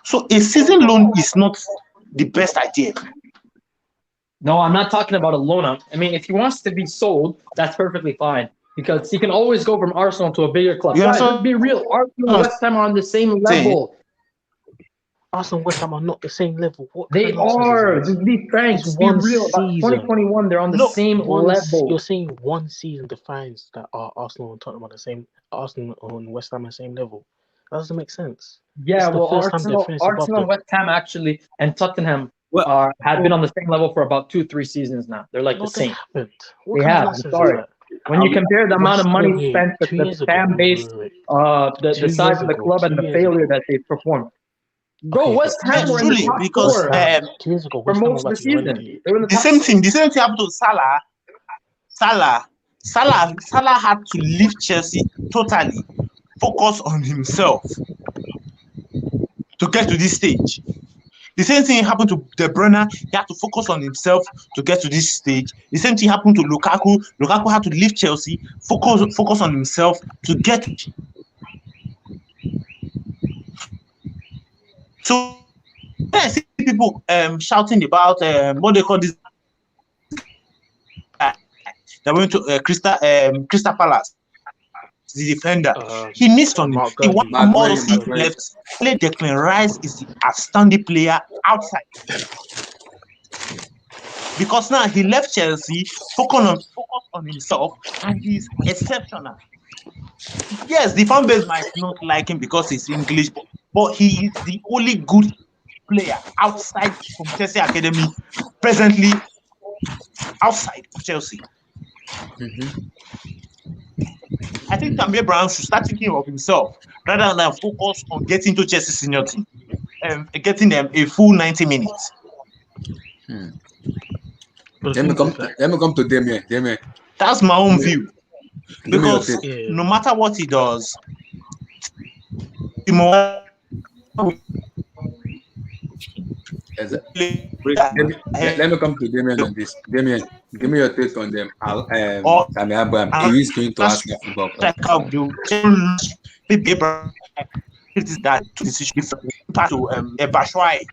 So a season loan is not the best idea. No, I'm not talking about a loan. I mean, if he wants to be sold, that's perfectly fine because he can always go from Arsenal to a bigger club. Yeah, Guys, let's be real. Arsenal and West Ham are on the same level. Arsenal and West Ham are not the same level. What they are. Just be frank. Just be real. About 2021, they're on the same level. You're saying one season defines that Arsenal and Tottenham are the same. Arsenal and West Ham are the same level. That doesn't make sense. Yeah, well, Arsenal and West Ham actually and Tottenham have been on the same level for about 2-3 seasons now. They're like the same. They have. I'm sorry. When you compare the amount of money spent, the fan base, the size of the club, and the failure that they've performed. Bro, West Ham were in the top because for most of the season. The same thing happened to Salah. Salah had to leave Chelsea totally, focus on himself to get to this stage. The same thing happened to De Bruyne. He had to focus on himself to get to this stage. The same thing happened to Lukaku. Lukaku had to leave Chelsea, focus on himself to get. So I see people shouting about what they call this. They went to Crystal Palace. The defender, he missed on him. He won more left. Play Declan Rice is the outstanding player outside because now he left Chelsea, focus on himself, and he's exceptional. Yes, the fan base might not like him because he's English, but he is the only good player outside from Chelsea Academy presently outside of Chelsea. I think Tammy Abraham should start thinking of himself rather than focus on getting to Chelsea senior team and getting them a full 90 minutes. Let me come to Damien. That's my own view. Because no matter what he does, let me come to Damien on this. Damien, give me your take on them. Tammy Abraham, he is going to Arsenal Football Club. It is that decision pass to Batshuayi.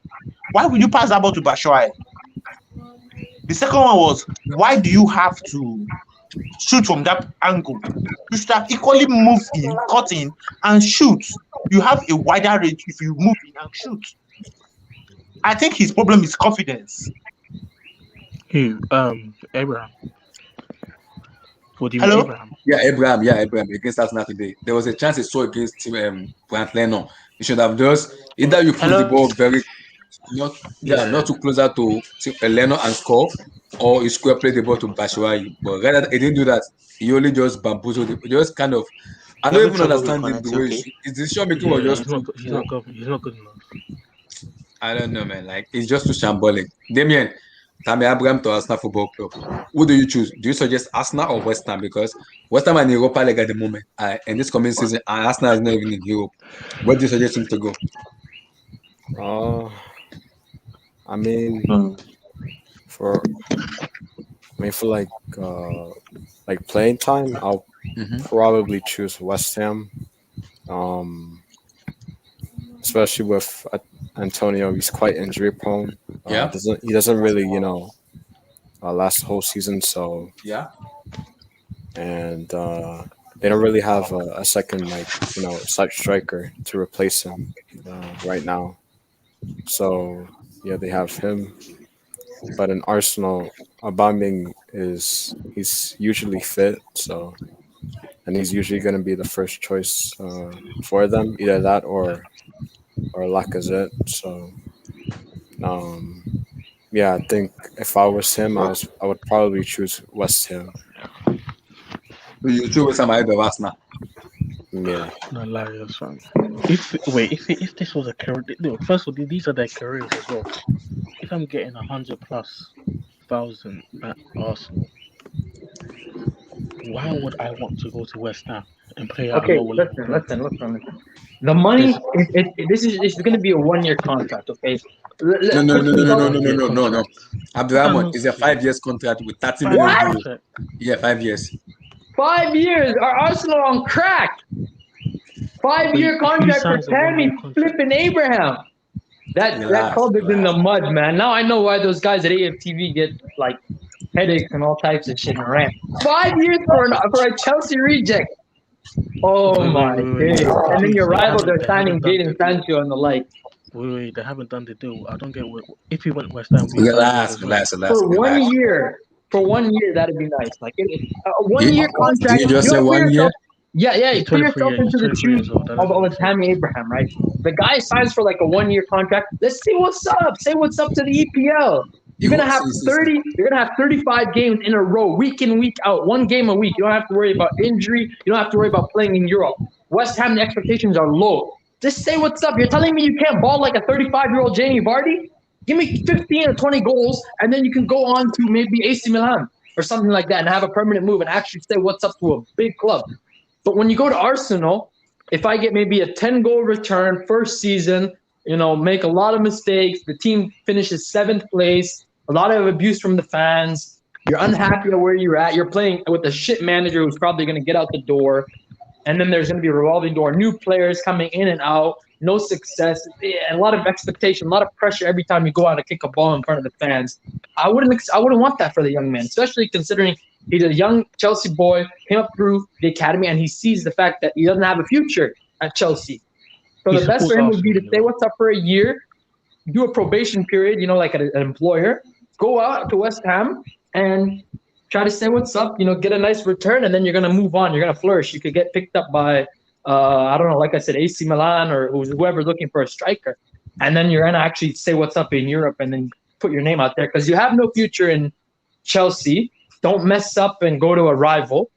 Why would you pass that ball to Batshuayi? The second one was, why do you have to shoot from that angle? You should have equally moved in, cut in, and shoot. You have a wider range if you move in and shoot. I think his problem is confidence. Abraham. What do you Hello? mean, Abraham? Abraham against Arsenal today. There was a chance he saw against Brent Leno. You should have just either you put the ball very not too closer to Leno and score, or you square play the ball to Batshuayi. But rather he didn't do that. He only just bamboozled it. Just kind of. I don't even understand the way his decision making was just. He's not good enough. I don't know, man. Like it's just too shambolic. Damien, Tammy Abraham to Arsenal Football Club. Who do you choose? Do you suggest Arsenal or West Ham? Because West Ham are in Europa League at the moment. In this coming season, Arsenal is not even in Europe. Where do you suggest him to go? I mean, for mean, for like playing time, I'll Mhm. probably choose West Ham. Um, Especially with Antonio, he's quite injury prone. Yeah. He doesn't really last the whole season. So Yeah. and they don't really have a second such striker to replace him right now. So yeah, they have him. But in Arsenal, Aubameyang he's usually fit, so and he's usually going to be the first choice for them, either that or Lacazette. So um, yeah, I think if I was him, I would probably choose West Ham. You choose somebody of Arsenal. Yeah, No lie, that's fine. If this was a career, look, first of all, these are their careers as well. If I'm getting 100,000+ at Arsenal, why would I want to go to West Ham and play at a Okay, lower level club? listen. The money, this is going to be a 1-year contract, okay? No. Abdurrahman is a 5 years contract with 30 million What? euros. Yeah, 5 years. 5 years. Are Arsenal on crack? 5-year contract for signs a Tammy 1-year contract? flipping Abraham. That Relax, club is in the mud, man. Now I know why those guys at AFTV get like headaches and all types of shit and rant. 5 years for a Chelsea reject. Oh my days. And then your rivals are signing Jadon Sancho and the like. Wait, they haven't done the deal. I don't get if he went West Ham. Relax. For 1 year. For 1 year, that'd be nice. Like a 1-year contract. Did you just say 1 year? Yeah, you He's put 23 yourself years, into the he's 23 shoes years old. That of doesn't make Tammy Abraham, right? The guy signs for like a 1-year contract. Let's see what's up. Say what's up to the EPL. You're gonna have 30. You're gonna have 35 games in a row, week in, week out, 1 game a week. You don't have to worry about injury. You don't have to worry about playing in Europe. West Ham, the expectations are low. Just say what's up. You're telling me you can't ball like a 35-year-old Jamie Vardy? Give me 15 or 20 goals, and then you can go on to maybe AC Milan or something like that and have a permanent move and actually say what's up to a big club. But when you go to Arsenal, if I get maybe a 10-goal return first season, make a lot of mistakes, the team finishes 7th place, a lot of abuse from the fans, you're unhappy at where you're at, you're playing with a shit manager who's probably going to get out the door, and then there's going to be a revolving door, new players coming in and out, no success, a lot of expectation, a lot of pressure every time you go out to kick a ball in front of the fans. I wouldn't want that for the young man, especially considering he's a young Chelsea boy, came up through the academy, and he sees the fact that he doesn't have a future at Chelsea. So the best for him would be to say what's up for a year, do a probation period, like an employer, go out to West Ham and try to say what's up, get a nice return, and then you're going to move on. You're going to flourish. You could get picked up by, I don't know, like I said, AC Milan or whoever's looking for a striker. And then you're going to actually say what's up in Europe and then put your name out there because you have no future in Chelsea. Don't mess up and go to a rival.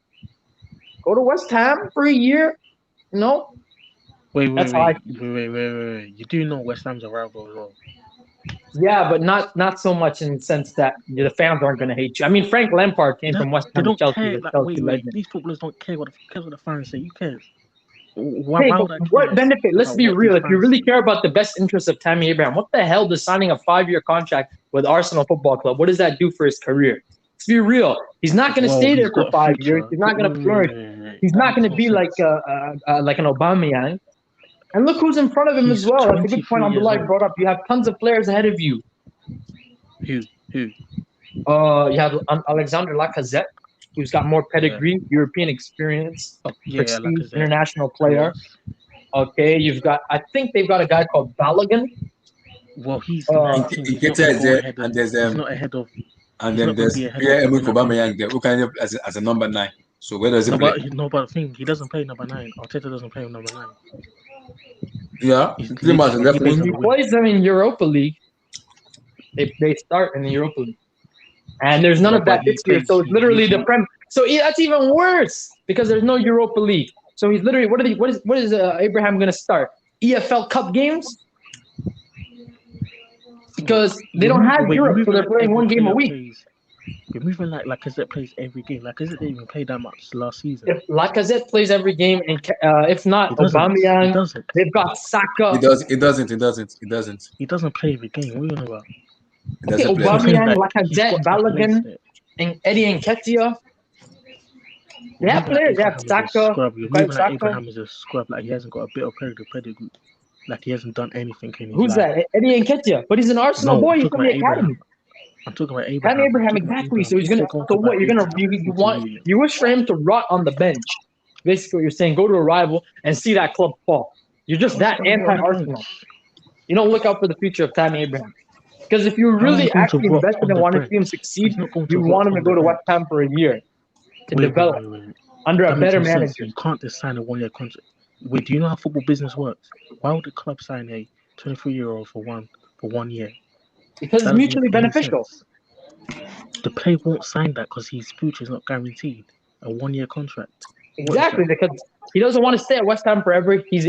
Go to West Ham for a year. Wait. You do know West Ham's a rival as well. Yeah, but not so much in the sense that the fans aren't going to hate you. I mean, Frank Lampard came from West Ham to Chelsea. These footballers don't care what the fans say. You care. What benefit? Let's be real. If you really care about the best interests of Tammy Abraham, what the hell does signing a 5-year contract with Arsenal Football Club? What does that do for his career? Let's be real. He's not going to stay there for 5 years. He's not going to flourish. He's not going to be like an Aubameyang. And look who's in front of him as well. That's a good point Abdullah brought up. You have tons of players ahead of you. Who? You have Alexander Lacazette, who's got more pedigree, European experience, prestige, international player. Okay, I think they've got a guy called Balogun. Well, he's he's not ahead of. And then there's Pierre-Emerick Aubameyang there, who can as a number 9. So where does he play? But the thing, he doesn't play number 9. Arteta doesn't play number 9. Yeah, pretty much. When he plays them in Europa League, they start in the Europa League, and there's none of that this year. So it's literally the Prem. So that's even worse because there's no Europa League. So he's literally what is Abraham going to start? EFL Cup games because they don't have Europe, so they're playing 1 game a week. You're moving like Lacazette plays every game. Lacazette didn't even play that much last season. If Lacazette plays every game, and if not, Aubameyang, they've got Saka. He doesn't. He doesn't play every game. What are you talking about? Okay, Aubameyang, Lacazette, Balogun. and Eddie Nketiah. They have players. They have Saka, You're Bukayo moving like Saka. Abraham is a scrub. Like he hasn't got a bit of pedigree. Like he hasn't done anything in his Who's life. that? Eddie Nketiah. But he's an Arsenal No, boy. I'm He's talking from the about Abraham. academy. I'm talking about Abraham. Tammy Abraham, I'm talking about exactly. So Abraham. he's gonna. He's still So going what? You're for gonna. about You 40 want. million. You wish for him to rot on the bench. Basically, what you're saying, go to a rival and see that club fall. You're just that What's going on on the anti-Arsenal. bench? You don't look out for the future of Tammy Abraham. Because if you How is he really going to actually rot invested on and the wanted to see him bench? succeed, He's not going to you rot want him to on go the to bench. West Ham for a year to Wait. develop under a That makes better no sense. manager. You can't just sign a 1-year contract. Wait, do you know how football business works? Why would the club sign a 23-year-old for 1 year? Because That it's doesn't mutually make any beneficial. sense. The player won't sign that because his future is not guaranteed. A 1-year contract. What is Exactly, that? because he doesn't want to stay at West Ham forever. He's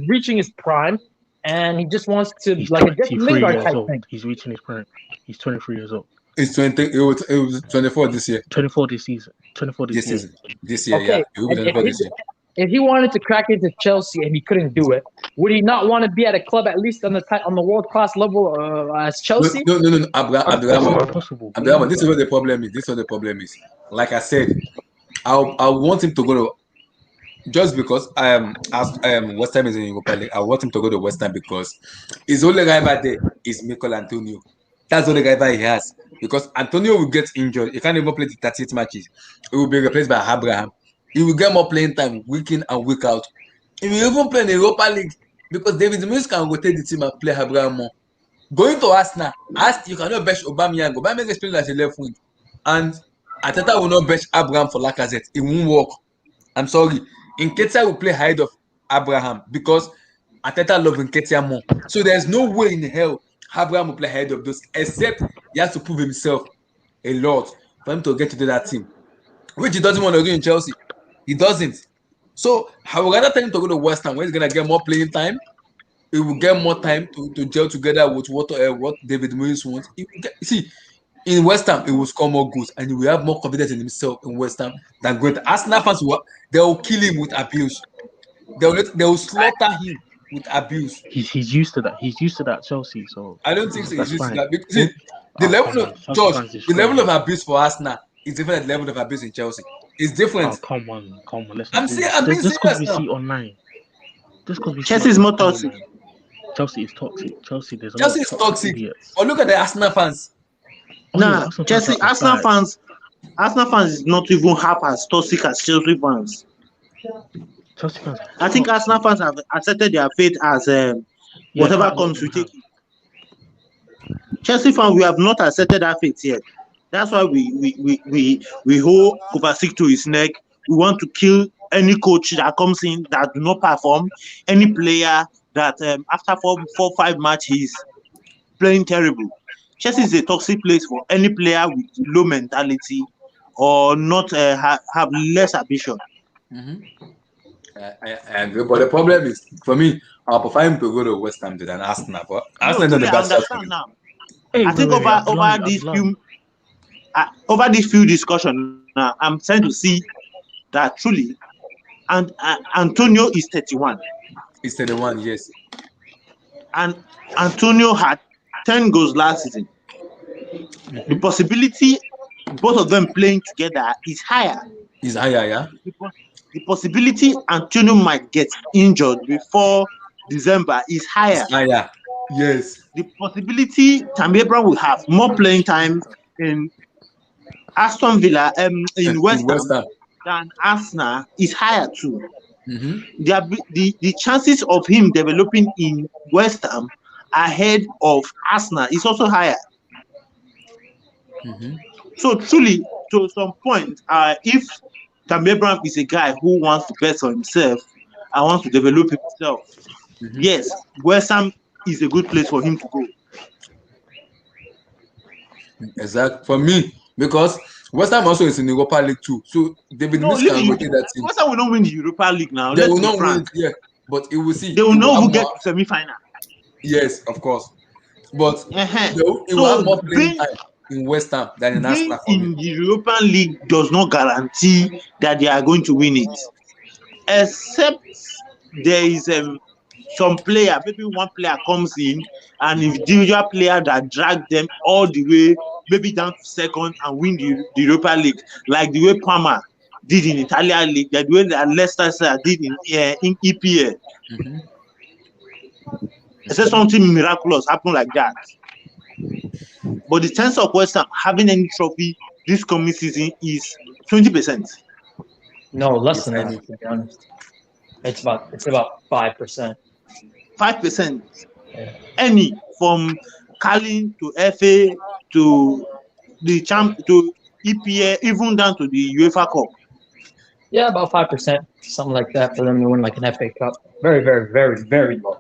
reaching his prime, and he just wants to He's like a Jesse 23 Lingard years type old. thing. He's reaching his prime. He's 23 years old. It's 20. It was 24 this year. 24 this season. 24 this This year. season. This year, Okay, yeah. It will be and 24 this year. if he wanted to crack into Chelsea and he couldn't do it, would he not want to be at a club at least on the world class level as Chelsea? No. That's Abraham, impossible. Abraham, this is what the problem is. This is what the problem is. Like I said, I want him to go to just because West Ham is in Europa League. I want him to go to West Ham because his only rival there is Mikel Antonio. That's the only rival he has. Because Antonio will get injured. He can't even play the 38 matches. He will be replaced by Abraham. He will get more playing time week in and week out. He will even play in the Europa League because David Moyes can rotate the team and play Abraham more. Going to Arsenal, you cannot bench Aubameyang. Aubameyang is playing as a left wing, and Arteta will not bench Abraham for Lacazette. It won't work. I'm sorry. Nketiah will play ahead of Abraham because Arteta loves Nketiah more. So there's no way in hell Abraham will play ahead of those, except he has to prove himself a lot for him to get to that team, which he doesn't want to do in Chelsea. He doesn't. So I would rather tell him to go to West Ham where he's gonna get more playing time. He will get more time to gel together with what David Moyes wants. See, in West Ham, he will score more goals and he will have more confidence in himself in West Ham than going to Arsenal fans. They will kill him with abuse. They will slaughter him with abuse. He's used to that. He's used to that at Chelsea. So I don't think so. that's He's used to fine. that. Because, see, the level of Chelsea fans George, the level destroy of abuse for Arsenal is different than the level of abuse in Chelsea. It's different. Oh, come on. Let's I'm not do saying, that. I'm being Just because serious we now. see online. Just because we Chelsea is see more online. toxic. Chelsea is toxic. Chelsea, there's a Chelsea lot is of toxic. idiots. Or look at the Arsenal fans. Oh, yeah, Nah, Arsenal Chelsea, fans are Arsenal fans is not even half as toxic as Chelsea fans. Chelsea fans. I think Arsenal fans have accepted their fate as whatever comes with it. Chelsea fans, we have not accepted that fate yet. That's why we hold Kovacic to his neck. We want to kill any coach that comes in that do not perform, any player that after 4-5 matches playing terrible. Chelsea is a toxic place for any player with low mentality or not have less ambition. Mm-hmm. I agree, but the problem is, for me, I prefer him to go to West Ham than Arsenal. But Arsenal is not the best understand now. Hey, I think over these few discussions, I'm trying to see that truly, and Antonio is 31. He's 31, yes. And Antonio had 10 goals last season. The possibility both of them playing together is higher. He's higher, yeah. The possibility Antonio might get injured before December is higher. It's higher, yes. The possibility Tammy Abraham will have more playing time in Aston Villa in West Ham than Arsenal is higher too. Mm-hmm. The chances of him developing in West Ham ahead of Arsenal is also higher. Mm-hmm. So truly, to some point, if Tammy Abraham is a guy who wants to bet on himself and wants to develop himself, mm-hmm. yes, West Ham is a good place for him to go. Exactly. For me, because West Ham also is in the Europa League too. So David Moyes can rotate that team. West Ham will not win the Europa League now. They will not win, yeah. But it will see. They will know who gets to semi-final. Yes, of course. But it will have more playing time in West Ham than in Arsenal. In the European League does not guarantee that they are going to win it, except there is some player, maybe one player comes in, and individual player that drag them all the way, maybe down to second and win the Europa League, like the way Parma did in Italian League, the way that Leicester did in EPL. Mm-hmm. I said something miraculous happened like that. But the chance of West Ham having any trophy this coming season is 20%. No, less than that, to be honest. It's about 5%. 5%. Yeah. Any from Carling to FA to the to EPL, even down to the UEFA Cup. Yeah, about 5%, something like that, for them to win like an FA Cup. Very, very, very, very low.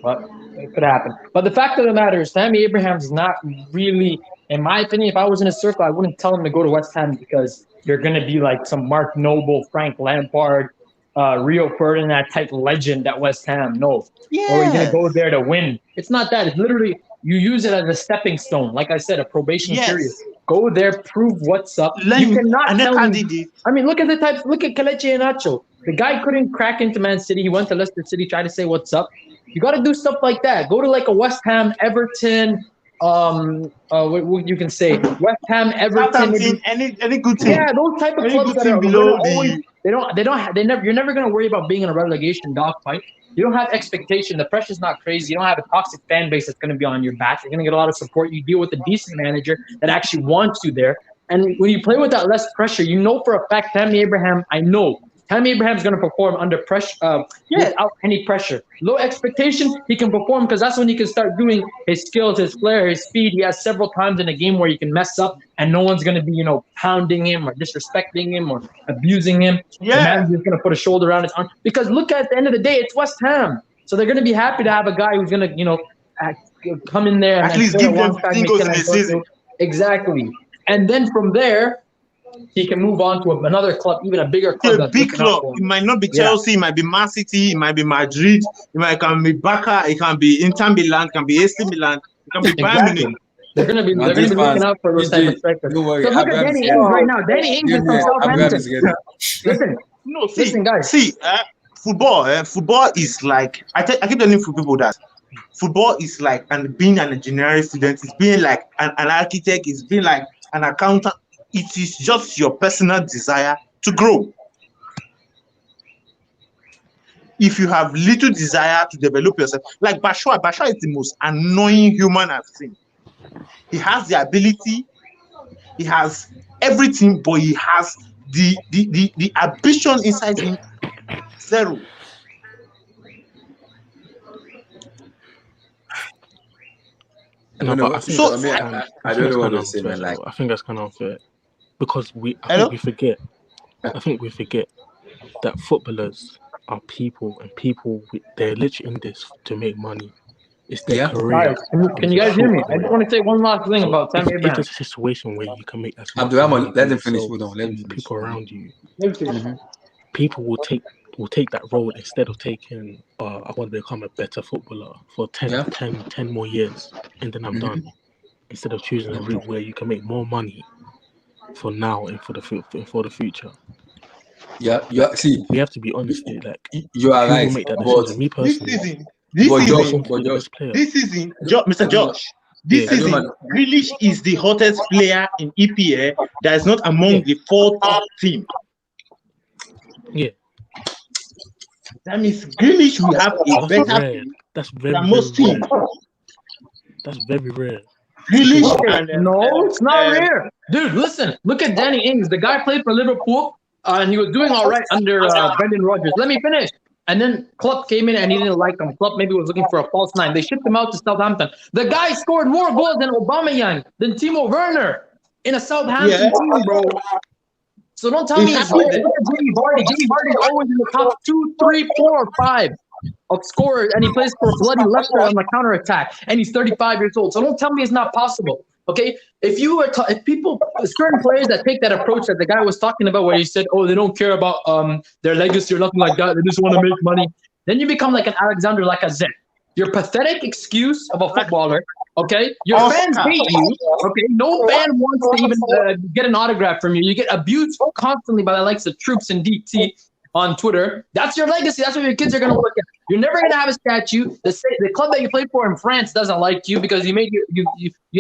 But it could happen. But the fact of the matter is, Tammy Abraham's not really, in my opinion, if I was in a circle, I wouldn't tell him to go to West Ham because you're going to be like some Mark Noble, Frank Lampard, Rio Ferdinand type legend at West Ham. No. Yeah. Or you're going to go there to win. It's not that. It's literally, you use it as a stepping stone. Like I said, a probation period. Go there, prove what's up. You cannot tell me. I mean, look at Kelechi Iheanacho. The guy couldn't crack into Man City. He went to Leicester City, tried to say what's up. You got to do stuff like that. Go to like a West Ham, Everton, what you can say, West Ham, Everton, any good team. Yeah, those type of clubs that are below always, you're never going to worry about being in a relegation dogfight. You don't have expectation. The pressure's not crazy. You don't have a toxic fan base that's going to be on your back. You're going to get a lot of support. You deal with a decent manager that actually wants you there. And when you play with that less pressure, you know for a fact, Tammy Abraham is going to perform under pressure, without any pressure. Low expectation, he can perform because that's when he can start doing his skills, his flair, his speed. He has several times in a game where he can mess up and no one's going to be, pounding him or disrespecting him or abusing him. Yeah. The manager's going to put a shoulder around his arm. Because look, at the end of the day, it's West Ham. So they're going to be happy to have a guy who's going to, come in there and at least give them 15 goals in the season. Exactly. And then from there, he can move on to another club, even a bigger club. A big club. It might not be Chelsea. It might be Man City. It might be Madrid. It can be Barca. It can be Inter Milan. It can be AC Milan. It can be Bayern Munich. They're going to be looking out for those type of strikers. So look at Danny Ings right now. Danny Ings is from Southampton. Listen, guys. See, football is like I keep telling people that football is like being an engineering student. It's being like an architect. It's being like an accountant. It is just your personal desire to grow. If you have little desire to develop yourself, like Bashwa is the most annoying human I've seen. He has the ability, he has everything, but he has the ambition inside him zero. I don't know what to say, man. I think that's kind of unfair because I think we forget that footballers are people, and people they're literally in this to make money. It's their career. Guys, can you guys hear me? I just want to say one last thing about Tammy Abraham. It's a situation where you can make that. Abdulrahman, let them finish. Hold on, let me finish. People around you. People will take that role instead of taking I want to become a better footballer for 10 more years and then I'm done, instead of choosing a route where you can make more money for now and for the future. See, we have to be honest here, like you are right, make that decision. Me personally, this season, Mr. Josh, this season, Grealish is the hottest player in EPL that is not among the 4 top team. Yeah. That means Grealish will have a better team than most teams. That's very rare. Grealish no, it's not rare. Dude, listen. Look at Danny Ings. The guy played for Liverpool, and he was doing all right under Brendan Rodgers. Let me finish. And then Klopp came in and he didn't like him. Klopp maybe was looking for a false 9. They shipped him out to Southampton. The guy scored more goals than Aubameyang, than Timo Werner in a Southampton team, bro. So don't tell me it's Jamie Vardy. Jamie Vardy is always in the top 2, 3, 4, 5 of scorers, and he plays for bloody Leicester on the counterattack, and he's 35 years old. So don't tell me it's not possible. Okay, if certain players that take that approach that the guy was talking about, where he said, "Oh, they don't care about their legacy or nothing like that. They just want to make money," then you become like an Alexander Lacazette. Your pathetic excuse of a footballer. Okay, your fans hate you. Okay, no fan wants to even get an autograph from you. You get abused constantly by the likes of Troops and DT. on Twitter. That's your legacy. That's what your kids are going to look at. You're never going to have a statue. The club that you played for in France doesn't like you because you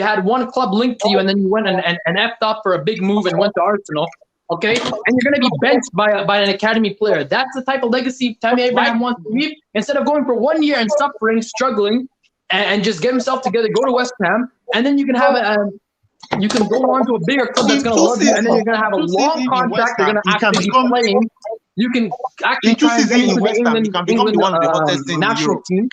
had one club linked to you, and then you went and effed up for a big move and went to Arsenal. Okay, and you're going to be benched by an academy player. That's the type of legacy Tammy Abraham wants to leave. Instead of going for 1 year and suffering, struggling, and just get himself together, go to West Ham, and then you can have you can go on to a bigger club that's going to love you, and then you're going to have a long contract. You're going to actually be playing. You can actually try and get into the England national team.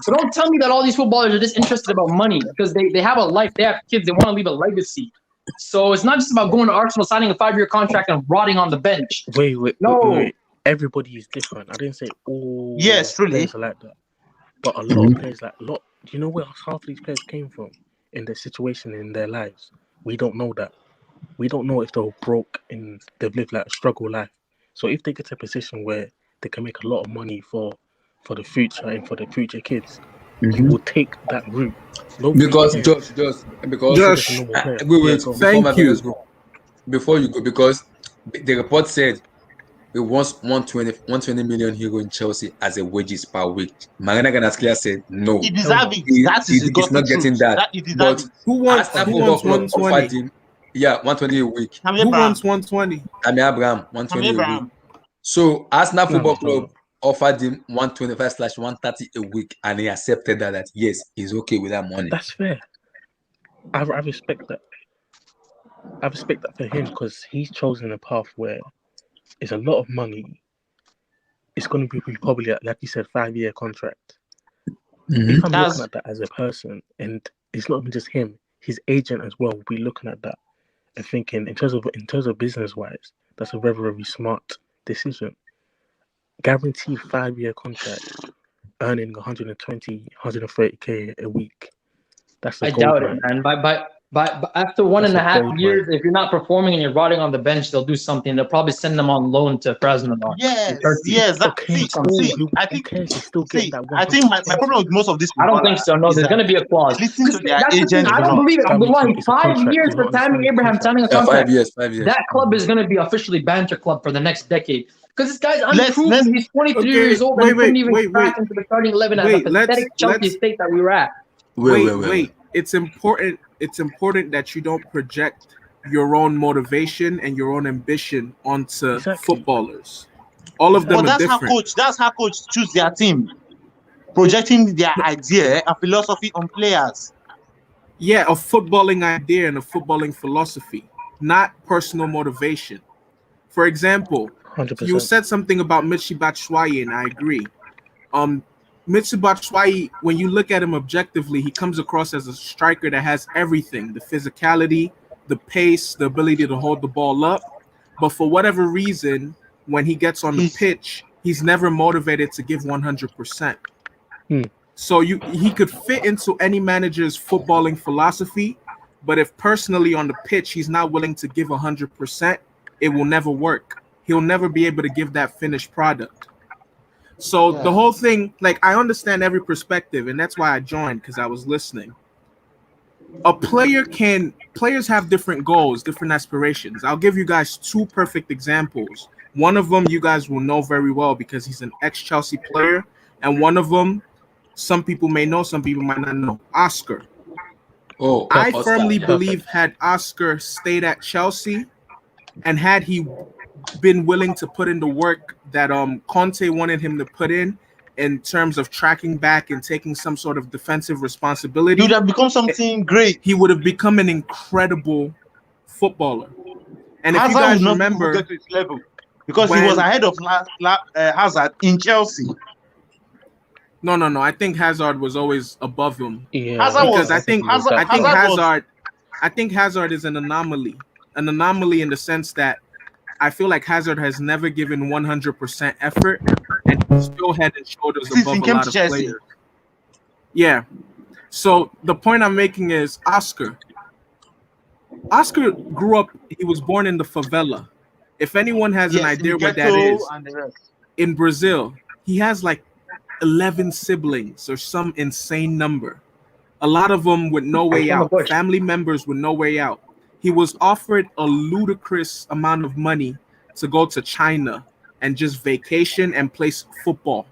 So don't tell me that all these footballers are just interested about money because they have a life, they have kids, they want to leave a legacy. So it's not just about going to Arsenal, signing a 5-year contract, and rotting on the bench. Wait. Everybody is different. I didn't say all players are like that, but a lot of players Do you know where half of these players came from in their situation in their lives? We don't know that. We don't know if they're broke and they've lived like a struggle life. So if they get to a position where they can make a lot of money for the future and for the future kids, you will take that route. Because Thank you. Before you go, because the report said he wants 120 million euro in Chelsea as a wages per week. Marina Ganaskia said no. He deserves it. He's not getting that. But Who wants 120? Yeah, 120 a week. Who wants 120? Tammy Abraham, 120 a week. So Arsenal Football Club offered him 125/130 a week, and he accepted that yes, he's okay with that money. That's fair. I respect that. I respect that for him because he's chosen a path where it's a lot of money. It's going to be probably, like you said, 5-year contract. If I'm looking at that as a person, and it's not even just him, his agent as well will be looking at that and thinking, in terms of business-wise, that's a very, very smart decision. Guaranteed 5-year contract, earning 120, 130k a week. That's I doubt it, man. But after 1.5 years, if you're not performing and you're rotting on the bench, they'll do something. They'll probably send them on loan to Krasnodar. Yes. I think my problem with most of this. I don't think so. No, there's going to be a clause. Listen to their agent. I don't believe it. I'm lying. 5 years for Tammy Abraham signing a contract. 5 years. That club is going to be officially banter club for the next decade. Because this guy's unproven. He's 23 years old and he couldn't even crack into the starting 11 at the pathetic Chelsea state that we were at. Wait. It's important that you don't project your own motivation and your own ambition onto footballers. All of them are different. That's how coach choose their team, projecting their idea and philosophy on players. Yeah, a footballing idea and a footballing philosophy, not personal motivation. For example, 100%. You said something about Michy Batshuayi, and I agree. Michy Batshuayi, when you look at him objectively, he comes across as a striker that has everything: the physicality, the pace, the ability to hold the ball up. But for whatever reason, when he gets on the pitch, he's never motivated to give 100%. So he could fit into any manager's footballing philosophy, but if personally on the pitch he's not willing to give 100%, it will never work. He'll never be able to give that finished product. So the whole thing, like, I understand every perspective, and that's why I joined, because I was listening. Players have different goals, different aspirations. I'll give you guys 2 perfect examples. One of them you guys will know very well because he's an ex-Chelsea player, and one of them some people may know, some people might not know. Oscar. I firmly believe had Oscar stayed at Chelsea and had he been willing to put in the work that Conte wanted him to put in terms of tracking back and taking some sort of defensive responsibility, he would have become something great. He would have become an incredible footballer. And if you guys remember, get to his level because he was ahead of Hazard in Chelsea. No. I think Hazard was always above him. Yeah. I think Hazard is an anomaly. An anomaly in the sense that I feel like Hazard has never given 100% effort and he's still head and shoulders above a lot of players. Yeah. So the point I'm making is Oscar grew up, he was born in the favela. If anyone has an idea where that is, in Brazil, he has like 11 siblings or some insane number. A lot of them with no way out, family members with no way out. He was offered a ludicrous amount of money to go to China and just vacation and play football.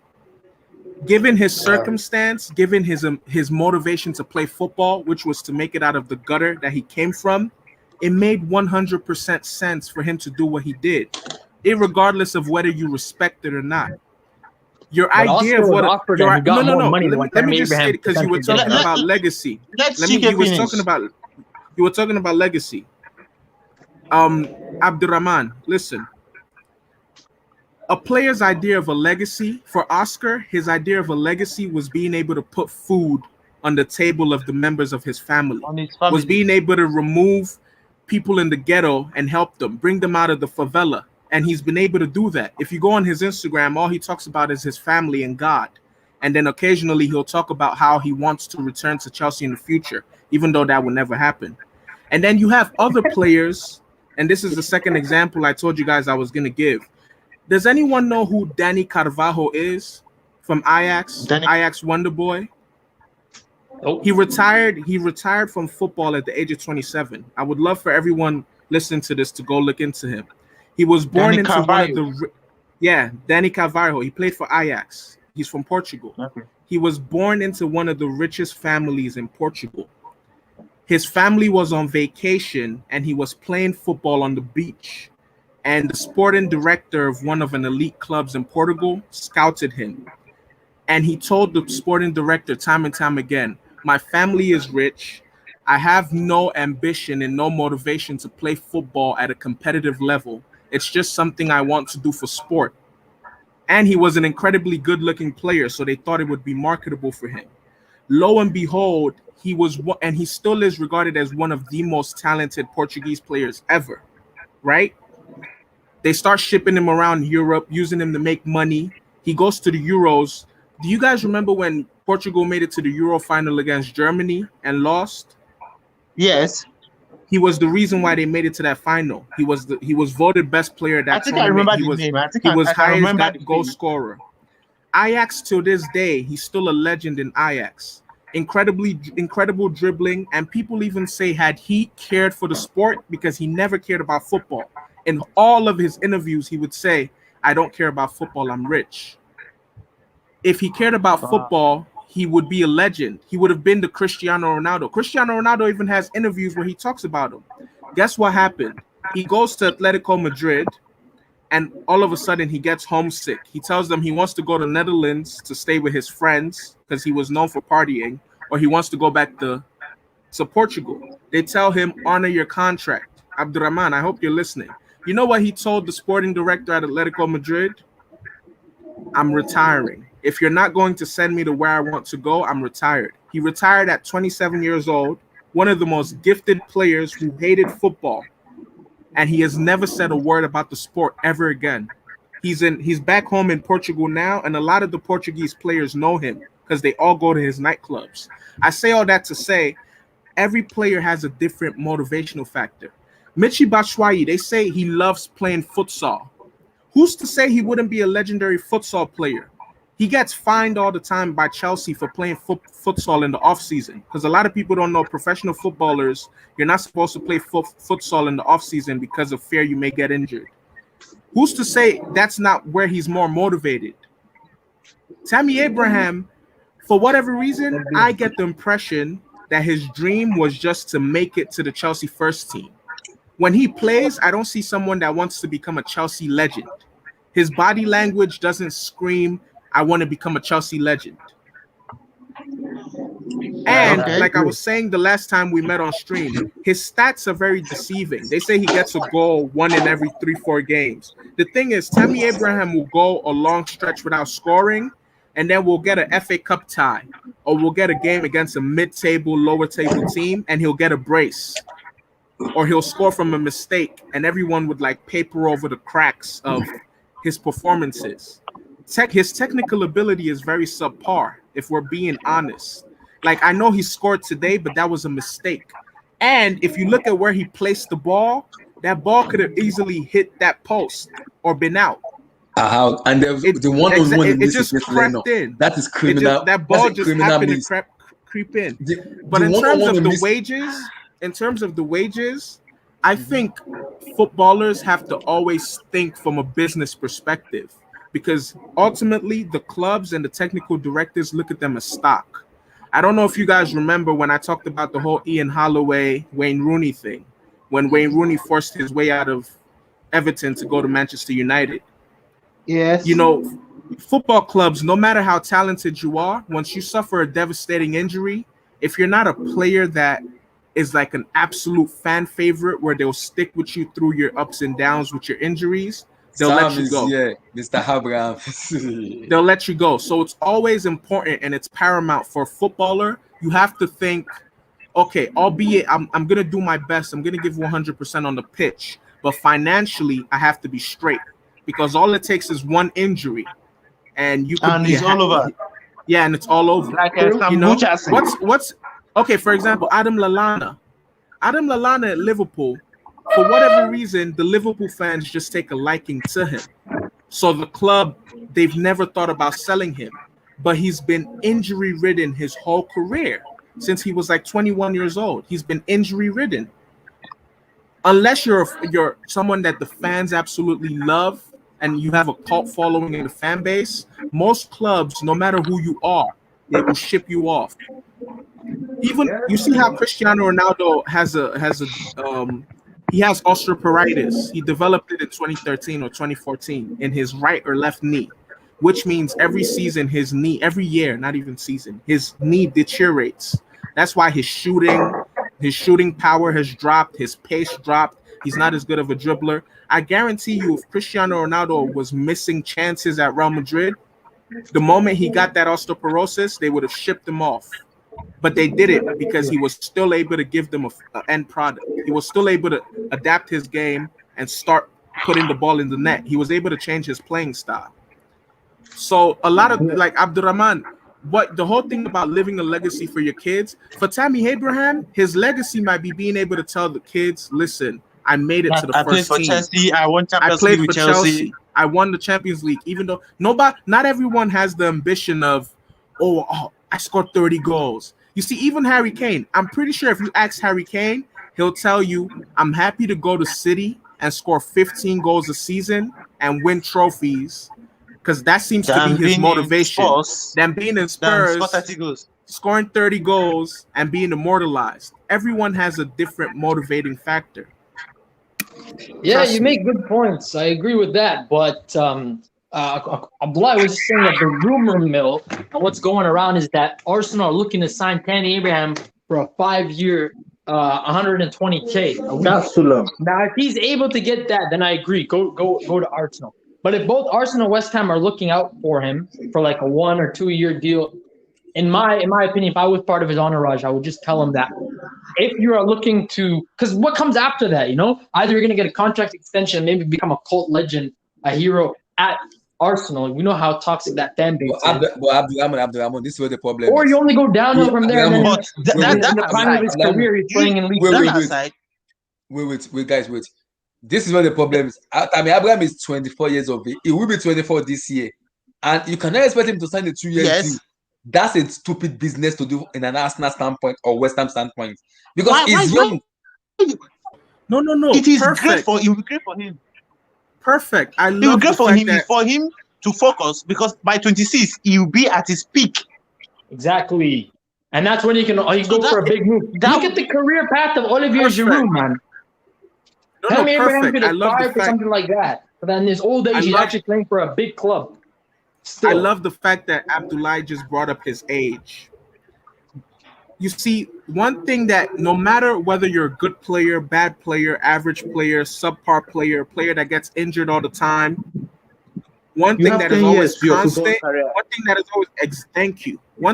Given his circumstance, given his motivation to play football, which was to make it out of the gutter that he came from, it made 100% sense for him to do what he did, irregardless of whether you respect it or not. Your But idea Oscar of was what offered and he got more money than what Let me Tammy just say Abraham it because you were potentially talking got. about legacy. Let's You CK were finish. talking about legacy. Abdurrahman, listen. A player's idea of a legacy, for Oscar, his idea of a legacy was being able to put food on the table of the members of his family, On his was family. being able to remove people in the ghetto and help them, bring them out of the favela. And he's been able to do that. If you go on his Instagram, all he talks about is his family and God. And then occasionally he'll talk about how he wants to return to Chelsea in the future, even though that will never happen. And then you have other players, and this is the second example I told you guys I was going to give. Does anyone know who Danny Carvalho is from Ajax? Ajax Wonder Boy. He retired from football at the age of 27. I would love for everyone listening to this to go look into him. He was born into one of the Danny Carvalho. He played for Ajax. He's from Portugal. Okay. He was born into one of the richest families in Portugal. His family was on vacation and he was playing football on the beach. And the sporting director of one of an elite clubs in Portugal scouted him. And he told the sporting director time and time again, my family is rich. I have no ambition and no motivation to play football at a competitive level. It's just something I want to do for sport. And he was an incredibly good-looking player, so they thought it would be marketable for him. Lo and behold, he still is regarded as one of the most talented Portuguese players ever, right? They start shipping him around Europe, using him to make money. He goes to the Euros. Do you guys remember when Portugal made it to the Euro final against Germany and lost? Yes. He was the reason why they made it to that final. He was voted best player at that I think tournament. I remember the name. He was I highest remember that the goal name. scorer. Ajax till this day, he's still a legend in Ajax. Incredible dribbling, and people even say had he cared for the sport, because he never cared about football. In all of his interviews, he would say, I don't care about football, I'm rich. If he cared about football, he would be a legend. He would have been the Cristiano Ronaldo. Cristiano Ronaldo even has interviews where he talks about him. Guess what happened? He goes to Atletico Madrid, and all of a sudden he gets homesick. He tells them he wants to go to Netherlands to stay with his friends because he was known for partying, or he wants to go back to Portugal. They tell him, honor your contract. Abdurrahman, I hope you're listening. You know what he told the sporting director at Atletico Madrid? I'm retiring. If you're not going to send me to where I want to go, I'm retired. He retired at 27 years old, one of the most gifted players who hated football. And he has never said a word about the sport ever again. He's back home in Portugal now, and a lot of the Portuguese players know him because they all go to his nightclubs. I say all that to say every player has a different motivational factor. Michy Batshuayi, they say he loves playing futsal. Who's to say he wouldn't be a legendary futsal player? He gets fined all the time by Chelsea for playing futsal in the offseason, because a lot of people don't know professional footballers, you're not supposed to play futsal in the offseason because of fear you may get injured. Who's to say that's not where he's more motivated? Tammy Abraham, for whatever reason, I get the impression that his dream was just to make it to the Chelsea first team. When he plays, I don't see someone that wants to become a Chelsea legend. His body language doesn't scream, I want to become a Chelsea legend. And like I was saying the last time we met on stream, his stats are very deceiving. They say he gets a goal 1 in every 3-4 games. The thing is, Tammy Abraham will go a long stretch without scoring, and then we'll get an FA Cup tie, or we'll get a game against a mid-table, lower-table team, and he'll get a brace. Or he'll score from a mistake, and everyone would like paper over the cracks of his performances. His technical ability is very subpar, if we're being honest. Like, I know he scored today, but that was a mistake. And if you look at where he placed the ball, that ball could have easily hit that post or been out. And the one-on-one it just crept in. That is criminal. That ball just happened to creep in. But in terms of the wages, I think footballers have to always think from a business perspective because ultimately the clubs and the technical directors look at them as stock. I don't know if you guys remember when I talked about the whole Ian Holloway, Wayne Rooney thing, when Wayne Rooney forced his way out of Everton to go to Manchester United. Yes. You know, football clubs, no matter how talented you are, once you suffer a devastating injury, if you're not a player that is like an absolute fan favorite where they'll stick with you through your ups and downs with your injuries, they'll Sam let you is go. here, Mr. Abraham. They'll let you go. So it's always important and it's paramount for a footballer. You have to think, okay, albeit I'm going to do my best. I'm going to give 100% on the pitch. But financially, I have to be straight because all it takes is one injury. And you could And be it's all over. Yeah, and it's all over. Like You know, Sambucha. what's okay, for example, Adam Lallana. Adam Lallana at Liverpool, for whatever reason, the Liverpool fans just take a liking to him. So the club, they've never thought about selling him. But he's been injury-ridden his whole career since he was like 21 years old. He's been injury-ridden. Unless you're someone that the fans absolutely love and you have a cult following in the fan base, most clubs, no matter who you are, they will ship you off. Even you see how Cristiano Ronaldo has he has osteoporosis. He developed it in 2013 or 2014 in his right or left knee, which means every season his knee, every year, not even season, his knee deteriorates. That's why his shooting power has dropped, his pace dropped. He's not as good of a dribbler. I guarantee you, if Cristiano Ronaldo was missing chances at Real Madrid, the moment he got that osteoporosis, they would have shipped him off. But they did it because he was still able to give them an end product. He was still able to adapt his game and start putting the ball in the net. He was able to change his playing style. So a lot of like Abdurrahman, what the whole thing about living a legacy for your kids, for Tammy Abraham, his legacy might be being able to tell the kids, listen, I made it to the I played first for team. Chelsea. I won I Champions played League for with Chelsea. I won the Champions League, even though not everyone has the ambition of, I scored 30 goals. You see, even Harry Kane, I'm pretty sure if you ask Harry Kane, he'll tell you, I'm happy to go to City and score 15 goals a season and win trophies, because that seems to be his motivation. Than being in Spurs, scoring 30 goals and being immortalized. Everyone has a different motivating factor. Yeah, Trust you me. make good points. I agree with that. But Abdullah was just saying that the rumor mill, what's going around is that Arsenal are looking to sign Tammy Abraham for a 5-year, 120K a week. That's too low. Now, if he's able to get that, then I agree. Go to Arsenal. But if both Arsenal and West Ham are looking out for him for like a 1 or 2 year deal, in my opinion, if I was part of his entourage, I would just tell him that if you are looking to, because what comes after that, either you're going to get a contract extension, maybe become a cult legend, a hero at Arsenal. We know how toxic that fan base is. But Abdurrahman, this is where the problem Or is. you only go downhill from there. And then But in the prime of his career, he's playing in league. Wait, guys, wait. This is where the problem is. I mean, Abraham is 24 years of age. He will be 24 this year. And you cannot expect him to sign a 2-year deal. That's a stupid business to do in an Arsenal standpoint or West Ham standpoint. Because he's young. No. It is perfect. great for him. Great for him. Perfect. I It will love be great the for fact him that for him to focus, because by 26 he will be at his peak. Exactly. And that's when he can So go for a big move. Look at the career path of Olivier Giroud, man. Tammy Abraham could aspire for something like that. But then in his old age, he's actually playing for a big club. Still. I love the fact that Abdullah just brought up his age. You see, one thing that no matter whether you're a good player, bad player, average player, subpar player, player that gets injured all the time, one thing that is always constant, one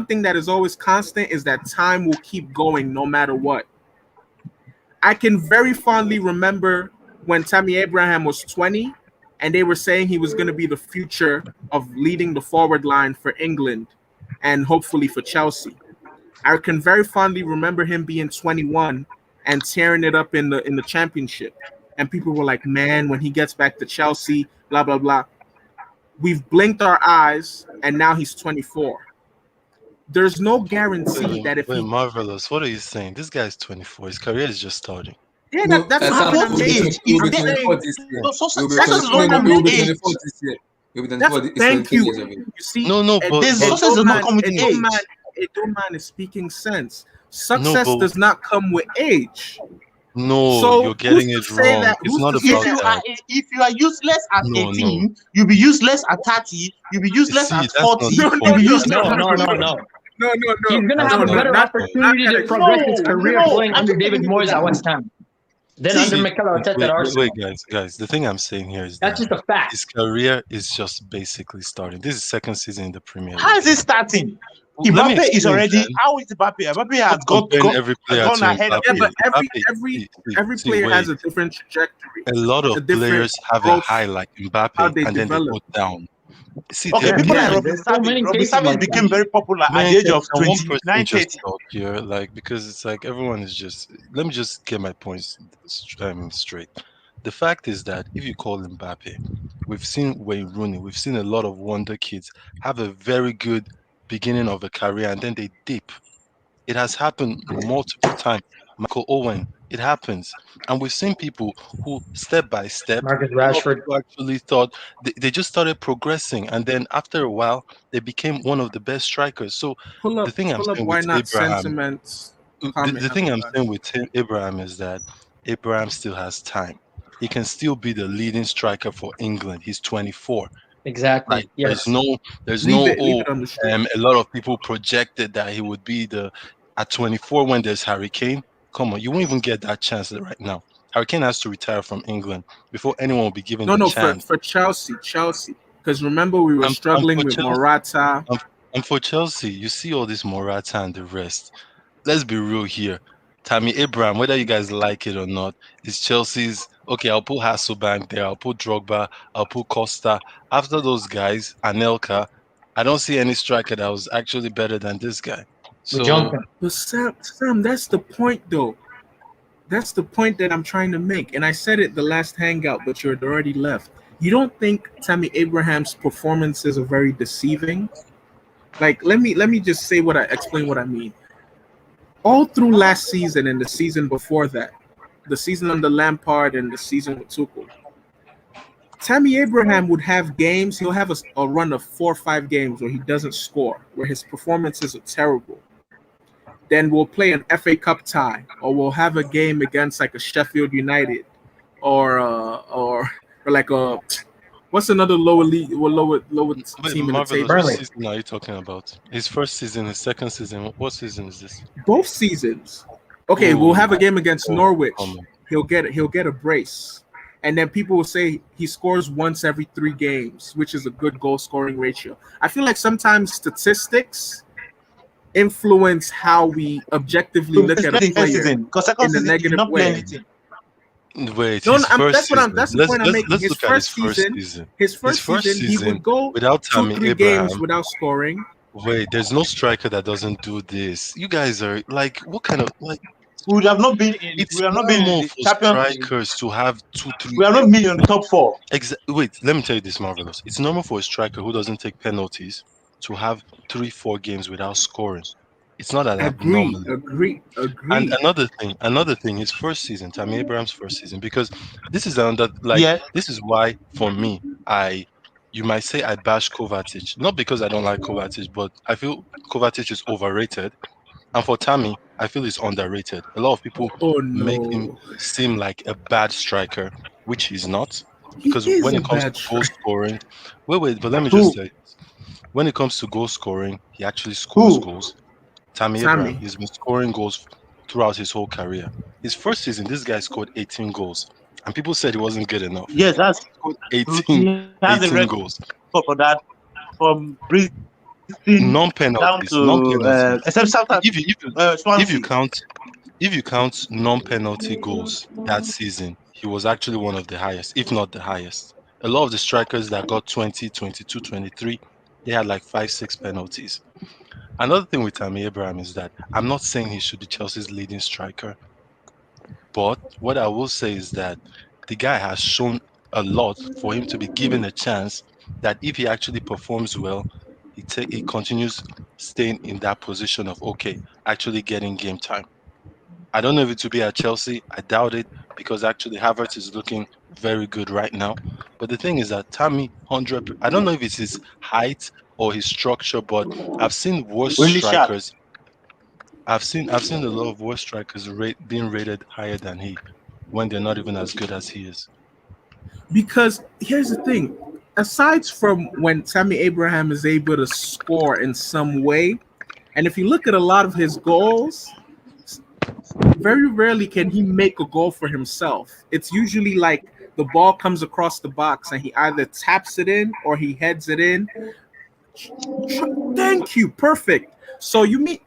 thing that is always constant is that time will keep going no matter what. I can very fondly remember when Tammy Abraham was 20 and they were saying he was going to be the future of leading the forward line for England and hopefully for Chelsea. I can very fondly remember him being 21 and tearing it up in the championship. And people were like, man, when he gets back to Chelsea, blah, blah, blah. We've blinked our eyes and now he's 24. There's no guarantee that if Marvelous, what are you saying? This guy's 24. His career is just starting. Yeah, No, that's the At point Sam, I'm what making. age? he will I'm be Is there 24 saying this year. no He will be success is 24. No, not no, come he will with be age. 24 this year. He will be that's 24. He's thank 17 you. years of age. You see, No, There's but success does not come with age. Edoman is speaking sense. no, Success but does not come with age. no, So you're who's getting to it say wrong. that? It's Who's not to say about that? that. If you are useless at No, 18, you'll be useless at 30, you'll be useless See, at that's not 40, the No, you'll no, be point. no, useless no, No, at no, no, 50. no. no, He's gonna That's have a not the better not point. opportunity to that progress his extreme. career No, playing I under don't David believe in Moyes at that. West Ham than See, under See, Mikel Arteta at Arsenal. guys. The thing I'm saying here is That's that just a fact. his career is just basically starting. This is second season in the Premier how is League. it starting? Let me Mbappe is explain, already. man. How is Mbappe? Mbappe has Stop comparing every player gone to ahead of Yeah, Mbappe. him. but Mbappe, every see, player has wait. a different trajectory, A lot a of different players have a growth, high like how Mbappe, they and then they develop. go down. See, Okay, there, people here, like Yeah, Robin there's so Savage. many Robin cases Savage like became that. very popular at man, the age of can one person 29, just 30. talk here? Like, because it's like everyone is just. Let me just get my points straight. The fact is that if you call Mbappe, we've seen Wayne Rooney, we've seen a lot of wonder kids have a very good beginning of a career and then they dip. It has happened multiple times. Michael Owen, it happens. And we've seen people who, step by step, Marcus a lot of Rashford. people actually thought they just started progressing. And then after a while, they became one of the best strikers. So the thing I'm Pull up. saying Why with not Abraham, sentiments? the, Comment, the thing I'm everybody. saying with Abraham is that Abraham still has time. He can still be the leading striker for England. He's 24. Exactly. Like Yes. there's Leave no it on the street. a lot of people projected that he would be the at 24 when there's Harry Kane. Come on, you won't even get that chance right now. Harry Kane has to retire from England before anyone will be given the No, chance. for Chelsea. Because remember we were struggling for with Chelsea, Morata. and for Chelsea, you see all this Morata and the rest. Let's be real here. Tammy Abraham, whether you guys like it or not, is Chelsea's. Okay, I'll put Hasselbank there. I'll put Drogba. I'll put Costa. After those guys, Anelka, I don't see any striker that was actually better than this guy. We So jumped him. But Sam, that's the point though. That's the point that I'm trying to make. And I said it the last hangout, but you had already left. You don't think Tammy Abraham's performances are very deceiving? Like, let me just explain what I mean. All through last season and the season before that, the season under Lampard and the season with Tuchel, Tammy Abraham would have games. He'll have a run of 4 or 5 games where he doesn't score, where his performances are terrible. Then we'll play an FA Cup tie, or we'll have a game against like a Sheffield United, or like a what's another lower league, lower team in the table. Marvelous, what season are you talking about? His first season, his second season. What season is this? Both seasons. Okay, we'll have a game against Norwich. He'll get a brace. And then people will say he scores once every 3 games, which is a good goal scoring ratio. I feel like sometimes statistics influence how we objectively look at a player in a negative way. Wait, No, his first that's the point I'm making. Let's His look at first season, His first season, he would go without 2 Tammy 3 Abraham. games without scoring. Wait, there's no striker that doesn't do this. You guys are like, what kind of like? We would have not been in. It's We have not been in the for Champions League. strikers to have 2 3. We have not been in the top 4. Wait, let me tell you this, Marvelous. It's normal for a striker who doesn't take penalties to have 3 4 games without scoring. It's not that abnormal. Agree. And another thing, his first season, Tammy Abraham's first season, because this is this is why for me, you might say I bash Kovacic, not because I don't like Kovacic, but I feel Kovacic is overrated. And for Tammy, I feel he's underrated. A lot of people make him seem like a bad striker, which he's not. Because when it comes to goal scoring, wait, but let me just say, when it comes to goal scoring, he actually scores goals. Tammy Abraham, he's been scoring goals throughout his whole career. His first season, this guy scored 18 goals. And people said he wasn't good enough. Yes, that's 18 goals. For that, from Brisbane non-penalties. Except Southampton. If you count non-penalty goals that season, he was actually one of the highest, if not the highest. A lot of the strikers that got 20, 22, 23, they had like 5, 6 penalties. Another thing with Tammy Abraham is that I'm not saying he should be Chelsea's leading striker, but what I will say is that the guy has shown a lot for him to be given a chance that if he actually performs well, he continues staying in that position of actually getting game time. I don't know if it will be at Chelsea. I doubt it, because actually Havertz is looking very good right now. But the thing is that Tammy 100. I don't know if it's his height or his structure, but I've seen worse Really sharp. strikers. I've seen a lot of worse strikers being rated higher than he when they're not even as good as he is. Because here's the thing, aside from when Tammy Abraham is able to score in some way, and if you look at a lot of his goals, very rarely can he make a goal for himself. It's usually like the ball comes across the box and he either taps it in or he heads it in. Thank you, perfect. So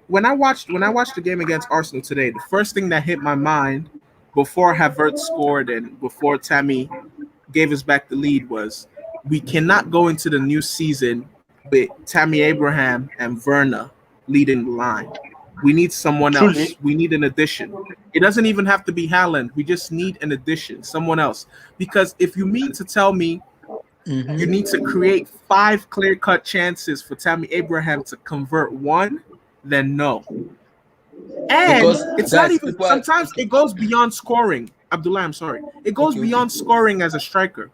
when I watched the game against Arsenal today, the first thing that hit my mind before Havertz scored and before Tammy gave us back the lead was we cannot go into the new season with Tammy Abraham and Werner leading the line. We need someone else. We need an addition. It doesn't even have to be Haaland. We just need an addition, someone else. Because if you mean to tell me you need to create 5 clear-cut chances for Tammy Abraham to convert 1, then no. And Because, it's not guys, even, people are- sometimes it goes beyond scoring. Abdullah, I'm sorry. It goes beyond scoring as a striker.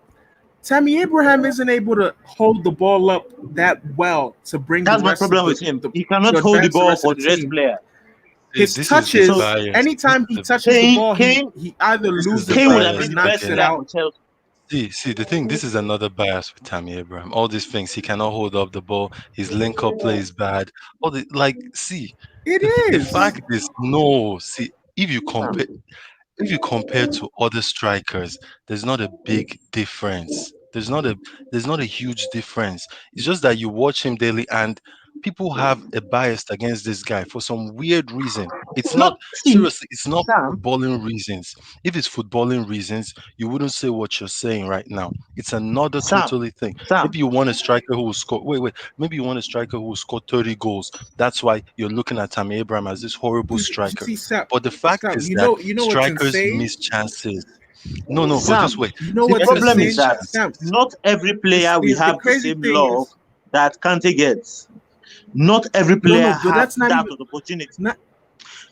Tammy Abraham isn't able to hold the ball up that well to bring That's the my rest of problem the- with him. the- He cannot to hold the advance ball rest for of the rest team. player. His This is touches, the bias. anytime he The- touches the ball, Kane- he either This is loses the it Kane would bias have or been the again. best knocks it player out. for Chelsea. See, the thing, this is another bias with Tammy Abraham. All these things, he cannot hold up the ball. His link-up play is bad. See, It the is. fact is, no, see, if you compare to other strikers, there's not a big difference. There's not a huge difference. It's just that you watch him daily and people have a bias against this guy for some weird reason. It's not seriously, it's not Sam. footballing reasons. If it's footballing reasons, you wouldn't say what you're saying right now. It's another Sam. totally thing. Sam. Maybe you want a striker who will score. Wait. Maybe you want a striker who will score 30 goals. That's why you're looking at Tammy Abraham as this horrible striker. See, Sam, But the fact Sam, is you that know what's strikers insane? miss chances. No, but Sam, just wait. You know The what's problem insane? is that Sam, not every player the will have the crazy same thing love is- that Kante gets. Not every player but that's has not that even- opportunity. not-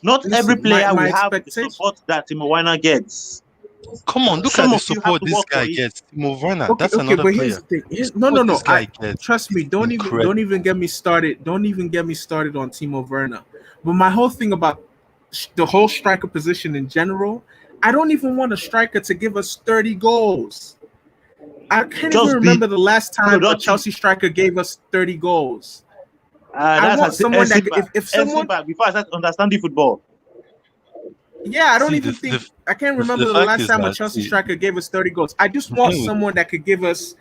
Not Listen, every player my will have the expectation- support that Timo Werner gets. Come on, look Some at the of you have support to this work guy for it. gets. Timo Werner, Okay, that's okay, another but player. here's the thing. The No. support this guy I, gets trust me. is Don't incredible. even get me started. Don't even get me started on Timo Werner. But my whole thing about the whole striker position in general, I don't even want a striker to give us 30 goals. I can't Just even remember the last time a don't- Chelsea striker gave us 30 goals. That's want someone that if someone- before I start understanding football. Yeah, I don't See, even the- think the- I can't the remember the fact last is time a that, Chelsea see, striker gave us 30 goals. I just the want thing with- someone that could give us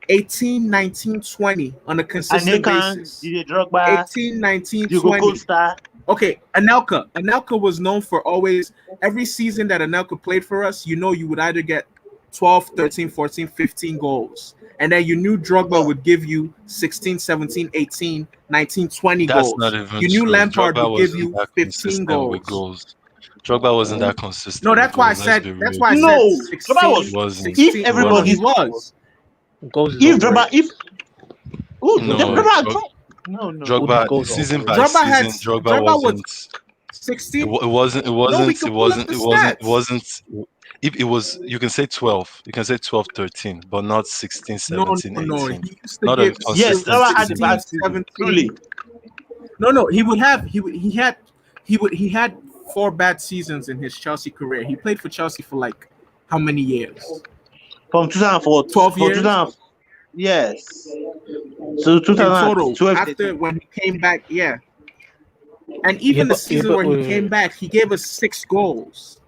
18, 19, 20 on a consistent Anekan, basis. Didier Drogba, 18, 19, Hugo 20. Costa. Okay, Anelka. Anelka was known for always, every season that Anelka played for us, you would either get 12, 13, 14, 15 goals. And then you knew Drogba would give you 16, 17, 18, 19, 20 That's goals. not even You knew true. Lampard Drogba would give wasn't you that 15 consistent with goals. Drogba wasn't that consistent. No, that's with why I goals, let's said be that's real. why I No, said 16, Drogba was- Wasn't. 16. If everybody- he was. Goals is If overrated. Drogba, if oh, No, Drogba, no, Drogba, goals season are by Drogba had- season, Drogba Drogba was wasn't. 16. It wasn't. It we wasn't. can It pull up wasn't. the It wasn't. It stats. wasn't. If it was, you can say 12. You can say 12, 13, but not 16, 17, No. 18. He used to Not a give yes, consistent Drogba had the 16, bad season. 17. Truly, No, he had 4 bad seasons in his Chelsea career. He played for Chelsea for like how many years? from 2004, 12 from years? 2000, yes. So In total, 2012. after when he came back, yeah. And even Yeah, the but- season yeah, but where he wait, came wait. back, he gave us 6 goals.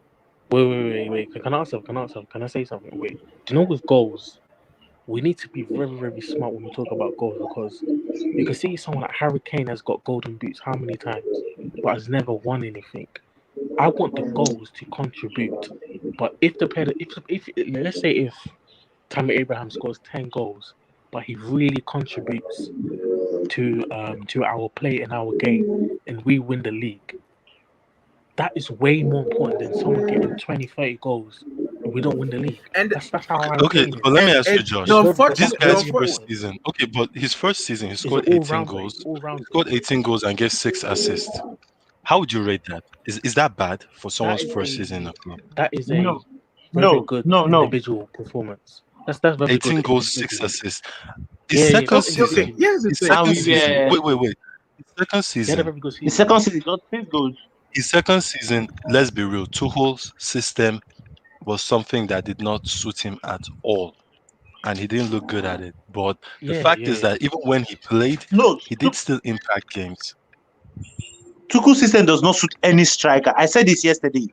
Wait. Can I answer? Can I say something? Wait. Do you know with goals, we need to be very, very smart when we talk about goals because you can see someone like Harry Kane has got golden boots how many times, but has never won anything. I want the goals to contribute, but if the player, if let's say if Tammy Abraham scores 10 goals, but he really contributes to our play and our game, and we win the league. That is way more important than someone getting 20, 30 goals and we don't win the league. And That's how I Okay, but let me ask you, and Josh. no, This unfortunately, guy's no, first season. Okay, but his first season, he He's scored an 18 all-rounder, goals. all-rounder. He scored 18 goals and gave 6 assists. How would you rate that? Is that bad for someone's is first a- season in a club? That is No. very good no. individual performance. That's very 18 good. goals, 6 individual. assists. His Yeah, second okay, season. Here's the His thing. second And season. yeah, Wait. His second He had a season. very good the season. second season got 6 goals. His second season. Let's be real. Tuchel's system was something that did not suit him at all, and he didn't look good at it. But the Yeah, fact yeah, is that even when he played, No, he did still impact games. Tuchel's system does not suit any striker. I said this yesterday.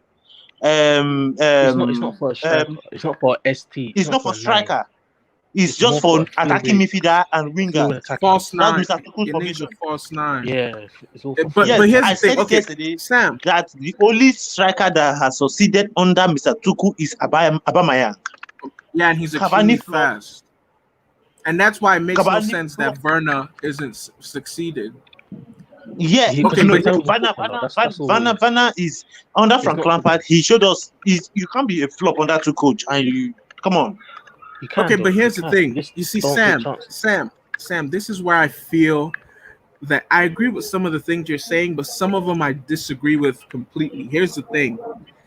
It's not for a striker. It's not for a ST. It's not for for a nine. striker. It's It's just more for for a attacking fluid- midfielder and fluid winger. attacker. False nine. That's Mr. Tuchel's You need a formation. false nine. Yeah, it's all But Yes, here's I the said thing. it Okay, yesterday Sam. that the only striker that has succeeded under Mr. Tuchel is Aubameyang. Yeah, and he's Cavani extremely flop. fast. And that's why it makes no Cavani sense that Werner isn't succeeded. Yeah, He- Okay, he's but a terrible Vanna footballer, that's all it is. Vanna is under He's Frank not Lampard. He showed us you can't be a flop under two coach and you come on. You can, Okay, though, but here's you the can. thing. Just You see, don't take chances. Sam, this is where I feel that I agree with some of the things you're saying, but some of them I disagree with completely. Here's the thing.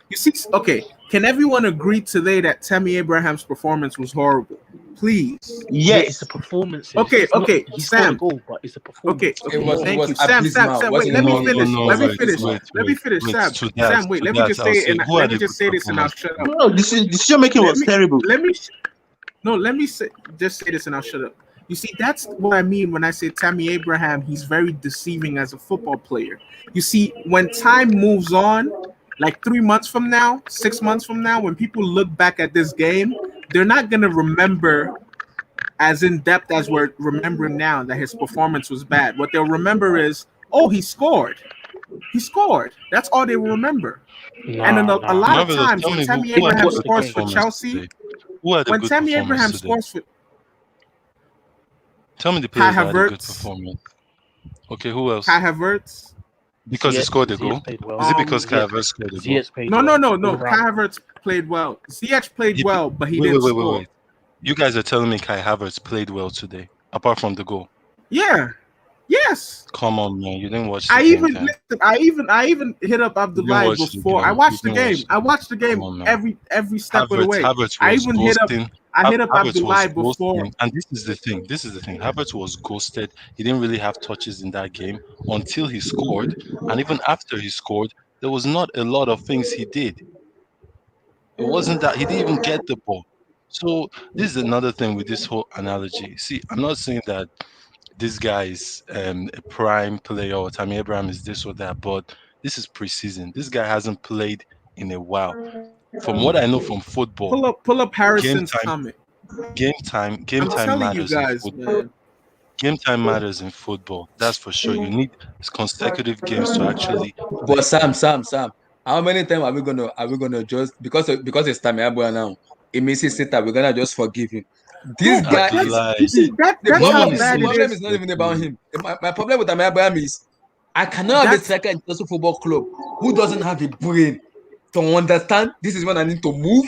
You see, okay, can everyone agree today that Tammy Abraham's performance was horrible? Please. Yeah, Yes. it's the performances. Okay, It's not- okay, he scored a Sam. goal, but it's the performance. Okay, It was thank you. abysmal. Sam, Was wait, it let me not? finish. No, Let me wait, finish. wait, Let me wait, finish, wait. Sam. To that, Sam, wait, to let me that, just I'll say say, it, and who let had me a just good say this and I'll performance shut up. No, decision making was terrible. Let me just say this and I'll shut up. You see, that's what I mean when I say Tammy Abraham, he's very deceiving as a football player. You see, when time moves on, like 3 months from now, 6 months from now, when people look back at this game, they're not going to remember as in depth as we're remembering now that his performance was bad. What they'll remember is, oh, he scored. He scored. That's all they will remember. And in a lot of Marvelous, times, tell when me Tammy who had Abraham a good scores for performance Chelsea, today? Who had a when good Tammy performance Abraham today? scores for Tell me the Kai players that had a good Havertz, performance. Okay, who else? Kai Havertz. Because he Ziyech- scored a Ziyech goal? played well. Is it because Um, Kai Havertz scored a goal? Ziyech played No, well. no. All Kai round. Havertz played well. Ziyech played He- well, but he Wait, didn't wait, score. wait. You guys are telling me Kai Havertz played well today, apart from the goal. Yeah. Yes. Come on, man. You didn't watch the I game, even then. listen, I even hit up Abdullah watch the before. game. I watched You the didn't game. watch the I watched the game Come on, man. every step of the way. Havertz I was even hit up ghosting. Abdullah Havertz was before. ghosting, and this is the thing. Havertz was ghosted. He didn't really have touches in that game until he scored, and even after he scored, there was not a lot of things he did. It wasn't that he didn't even get the ball. So this is another thing with this whole analogy. See, I'm not saying that this guy is a prime player or Tammy Abraham is this or that, but this is preseason. This guy hasn't played in a while. From what I know from football, Pull up Harrison's time- comment. game time I'm telling you matters in guys, football. man. Game time matters in football. That's for sure. You need consecutive games to actually. But Sam, how many times are we gonna just because it's Tammy Abraham now? It means he said that we're gonna just forgive him. This No, guy that's- is Lies. You see, the that's how problem bad it is is. not even about him. My problem with Tammy Abraham is I cannot have a That's- striker in Chelsea Football Club who doesn't have a brain to understand this is when I need to move,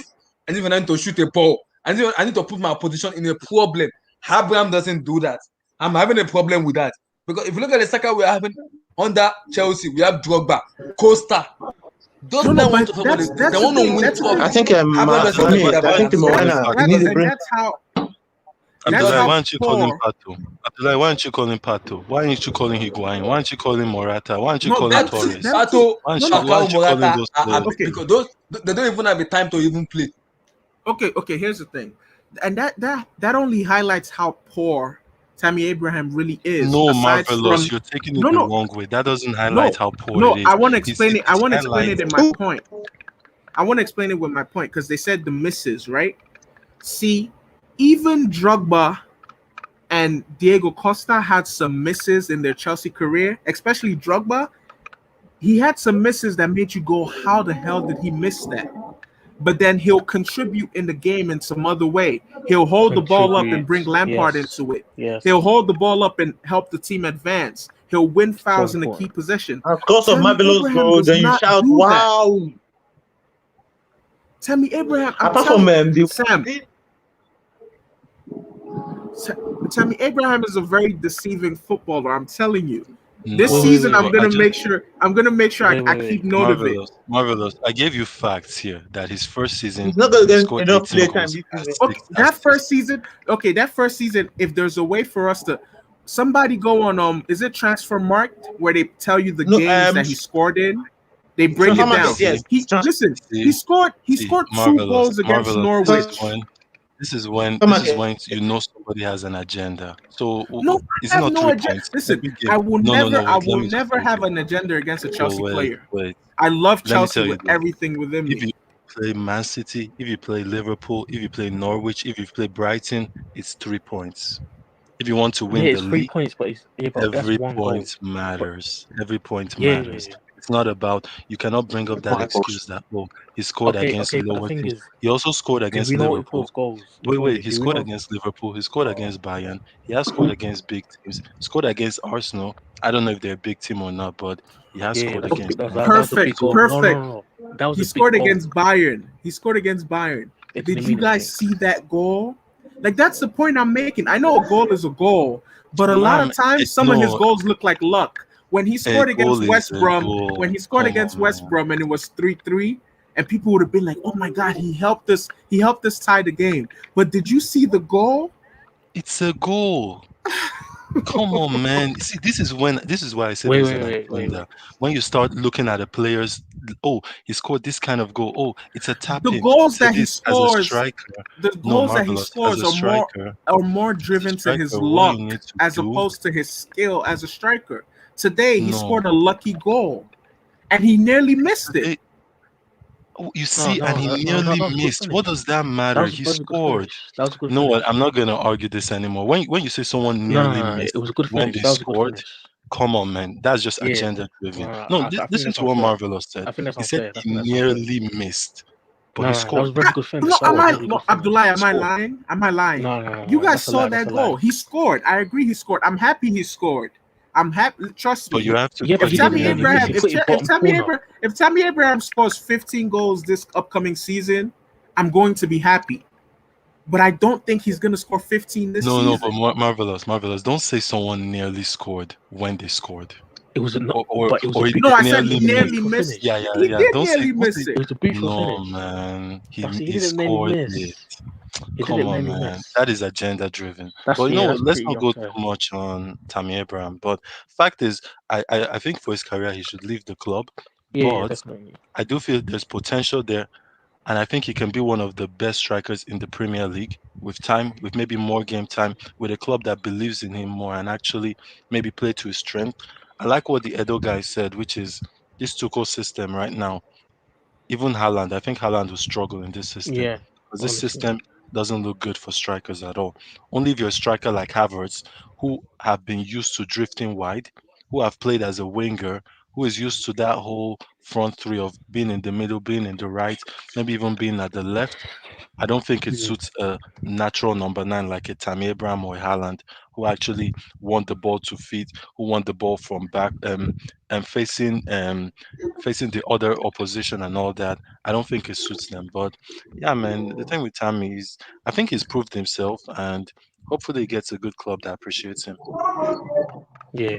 and if I need to shoot a ball, and if I need to put my position in a problem. Abraham doesn't do that. I'm having a problem with that. Because if you look at the striker we're having under Chelsea, we have Drogba, Costa. Those No, men want but to talk that's- about that's they want the to thing, win that's the trophies. I think Abraham doesn't for have me, that I think balance. Timo Werner needs a brain. That's how. Abdullah, how why aren't you calling poor- Pato? Abdullah, why aren't you calling Pato? Why aren't you calling Higuain? Why aren't you calling Morata? Why aren't you No, calling that's- Torres? that's- Pato, Why aren't you Falcao, calling Morata, those are players? Okay. because those they don't even have the time to even play. Okay. Here's the thing, and that only highlights how poor Tammy Abraham really is. No, aside Marvelous, from- you're taking it No, the no. wrong way. That doesn't highlight how poor No, it is. I want to He's- explain it. I it's want to explain it in my highlighting- point. I want to explain it with my point because they said the misses, right? See, even Drogba and Diego Costa had some misses in their Chelsea career, especially Drogba. He had some misses that made you go, how the hell did he miss that? But then he'll contribute in the game in some other way. He'll hold the ball up and bring Lampard Yes. into it. Yes. He'll hold the ball up and help the team advance. He'll win fouls in a key position. Of course, of Tammy Marvelous Abraham goal, does then you not shout, do that. "Wow!" Tammy Abraham, I'm Apart telling from you, Sam, Tammy Abraham is a very deceiving footballer. I'm telling you. This No, season, I'm I gonna just make sure. I'm gonna make sure I Wait. keep note of it. marvelous. I gave you facts here that his first season He's not going he to scored get enough 18 play time goals, this has season. Okay, 6 that first assists. season. Okay, that first season. If there's a way for us to, somebody go on is it Transfer Markt where they tell you the No, games that he scored in? They bring Transfer it down. Market, yes. He listen. He See, scored. He see, scored 2 marvelous, goals against marvelous. Norwich. This is when Transfer Market. you know somebody has an agenda. So No, is I it have not no 3 agenda. points Listen, every game? I will No, never. I wait. Let will me just never tell have you. an agenda against a Oh, Chelsea player. wait. I love Let me Chelsea tell you with this. everything within If me. you play Man City, if you play Liverpool, if you play Norwich, if you play Brighton, it's 3 points. If you want to win Yeah, the it's 3 league, points, but that's every 1 goal. point matters. Every point Yeah. matters. It's not about, you cannot bring up that excuse that, he scored against Okay, but the lower thing teams. is, He also scored do against we know if Liverpool. those goals? Wait, he Do we scored know? against Liverpool. He scored against Bayern. He has scored against big teams. Scored against Arsenal. I don't know if they're a big team or not, but he has Yeah, scored that was against them. that was a big goal. Perfect. No. That was He a big scored goal. against Bayern. It Did didn't you mean guys anything. see that goal? Like that's the point I'm making. I know a goal is a goal, but a lot of times some of his goals look like luck. When he scored against West Brom, when he scored against West Brom and it was 3-3, and people would have been like, "Oh my God, he helped us! He helped us tie the game." But did you see the goal? It's a goal. Come on, man. See, this is why I said there's an agenda. When you start looking at the players, he scored this kind of goal. Oh, it's a tap The in. goals that he As a scores, striker. the goals that he Marvelous. scores As a are striker, more driven to his what you luck need to as do. opposed to his skill as a striker. Today he No. scored a lucky goal, and he nearly missed it. You see, and he that was nearly a good missed. finish. What does that That matter? was a He very good scored. finish. That was a good You know finish. what? I'm not gonna argue this anymore. When you say someone nearly missed It was a good when finish. they That was a good scored, finish. come on, man. That's just Yeah. agenda driven. I No, think listen that's to what unfair. Marvelous said. I think that's He said unfair. I he think that's unfair. nearly missed, but he That scored. was a very good finish. No, That was a very good finish. Abdullah, am I Scored. lying? Am I lying? No. You guys That's a saw lie. that That's a lie. goal. He scored. I agree. He scored. I'm happy he scored. I'm happy. Trust But me. you have to Yeah, but put he it didn't Tammy nearly nearly miss. Abraham, He put it bottom corner. if Tammy Abraham scores 15 goals this upcoming season, I'm going to be happy. But I don't think he's going to score 15 this season. No, but Marvelous. Don't say someone nearly scored when they scored. It was a Or he No, I said he nearly nearly missed. missed. Yeah. He did Don't nearly say miss it. It was a beautiful no, finish. man. He Didn't nearly scored miss. it. He Come didn't on, nearly man. miss. That is agenda driven. That's But you know what? Let's pretty not go unfair. too much on Tammy Abraham. But fact is, I think for his career he should leave the club. Yeah, But definitely. I do feel there's potential there. And I think he can be one of the best strikers in the Premier League with time, with maybe more game time, with a club that believes in him more and actually maybe play to his strength. I like what the Edo guy said, which is this Tuchel system right now. Even Haaland, I think Haaland will struggle in this system Yeah, because this honestly. system doesn't look good for strikers at all. Only if you're a striker like Havertz, who have been used to drifting wide, who have played as a winger, who is used to that whole front three of being in the middle, being in the right, maybe even being at the left. I don't think it suits a natural number 9 like a Tammy Abraham or a Haaland, who actually want the ball to feet, who want the ball from back and facing the other opposition and all that. I don't think it suits them. But yeah, man, the thing with Tammy is I think he's proved himself and hopefully he gets a good club that appreciates him. Yeah,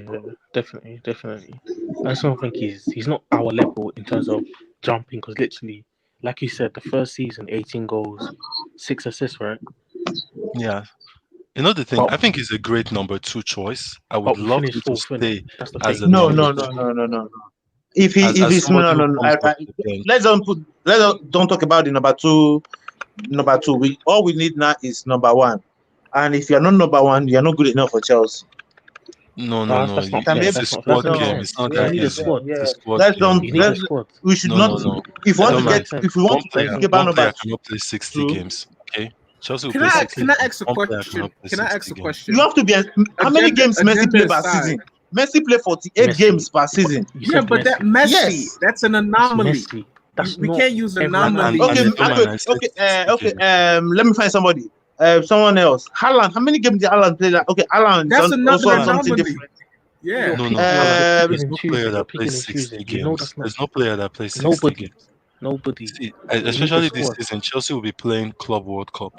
definitely. I just don't think he's not our level in terms of jumping because literally, like you said, the first season, 18 goals, 6 assists, right? Yeah. You know the thing, But- I think he's a great number 2 choice. I But would we love finished him to fourth, innit? stay That's the as thing. a No. number 2. If As he's somebody who no. comes off the bench. Don't talk about the number two. All we need now is number 1. And if you're not number 1, you're not good enough for Chelsea. No. That's not fair. It's a That's not squad fair. game. It's not You that need a easy. squad. It's a squad Let's game. don't. You need a squad. We should No. not. If we I want don't to mind. get, if we want One to player, get our one player numbers, cannot play 60 True. games. Okay, Chelsea will Can play I 60 ask a One player question? cannot play Can I ask 60 a games. question? you have to be. How many games Messi agenda play per aside. season? Messi play 48 Messi. games per season. You Yeah, said but that Messi. Messi, Yes. that's an That's anomaly. Messi. That's We not can't use everyone. anomaly. Okay, And okay. Let me find somebody. Someone else. Haaland. How many games did Haaland play? Okay, Haaland. That's also another on something anomaly. different. Yeah. No. You're There's picking no and choosing. player You're that picking plays and 60 choosing. You know games. that's not. There's no player that plays 60 games. Nobody. See, need a especially this squad. season, Chelsea will be playing Club World Cup.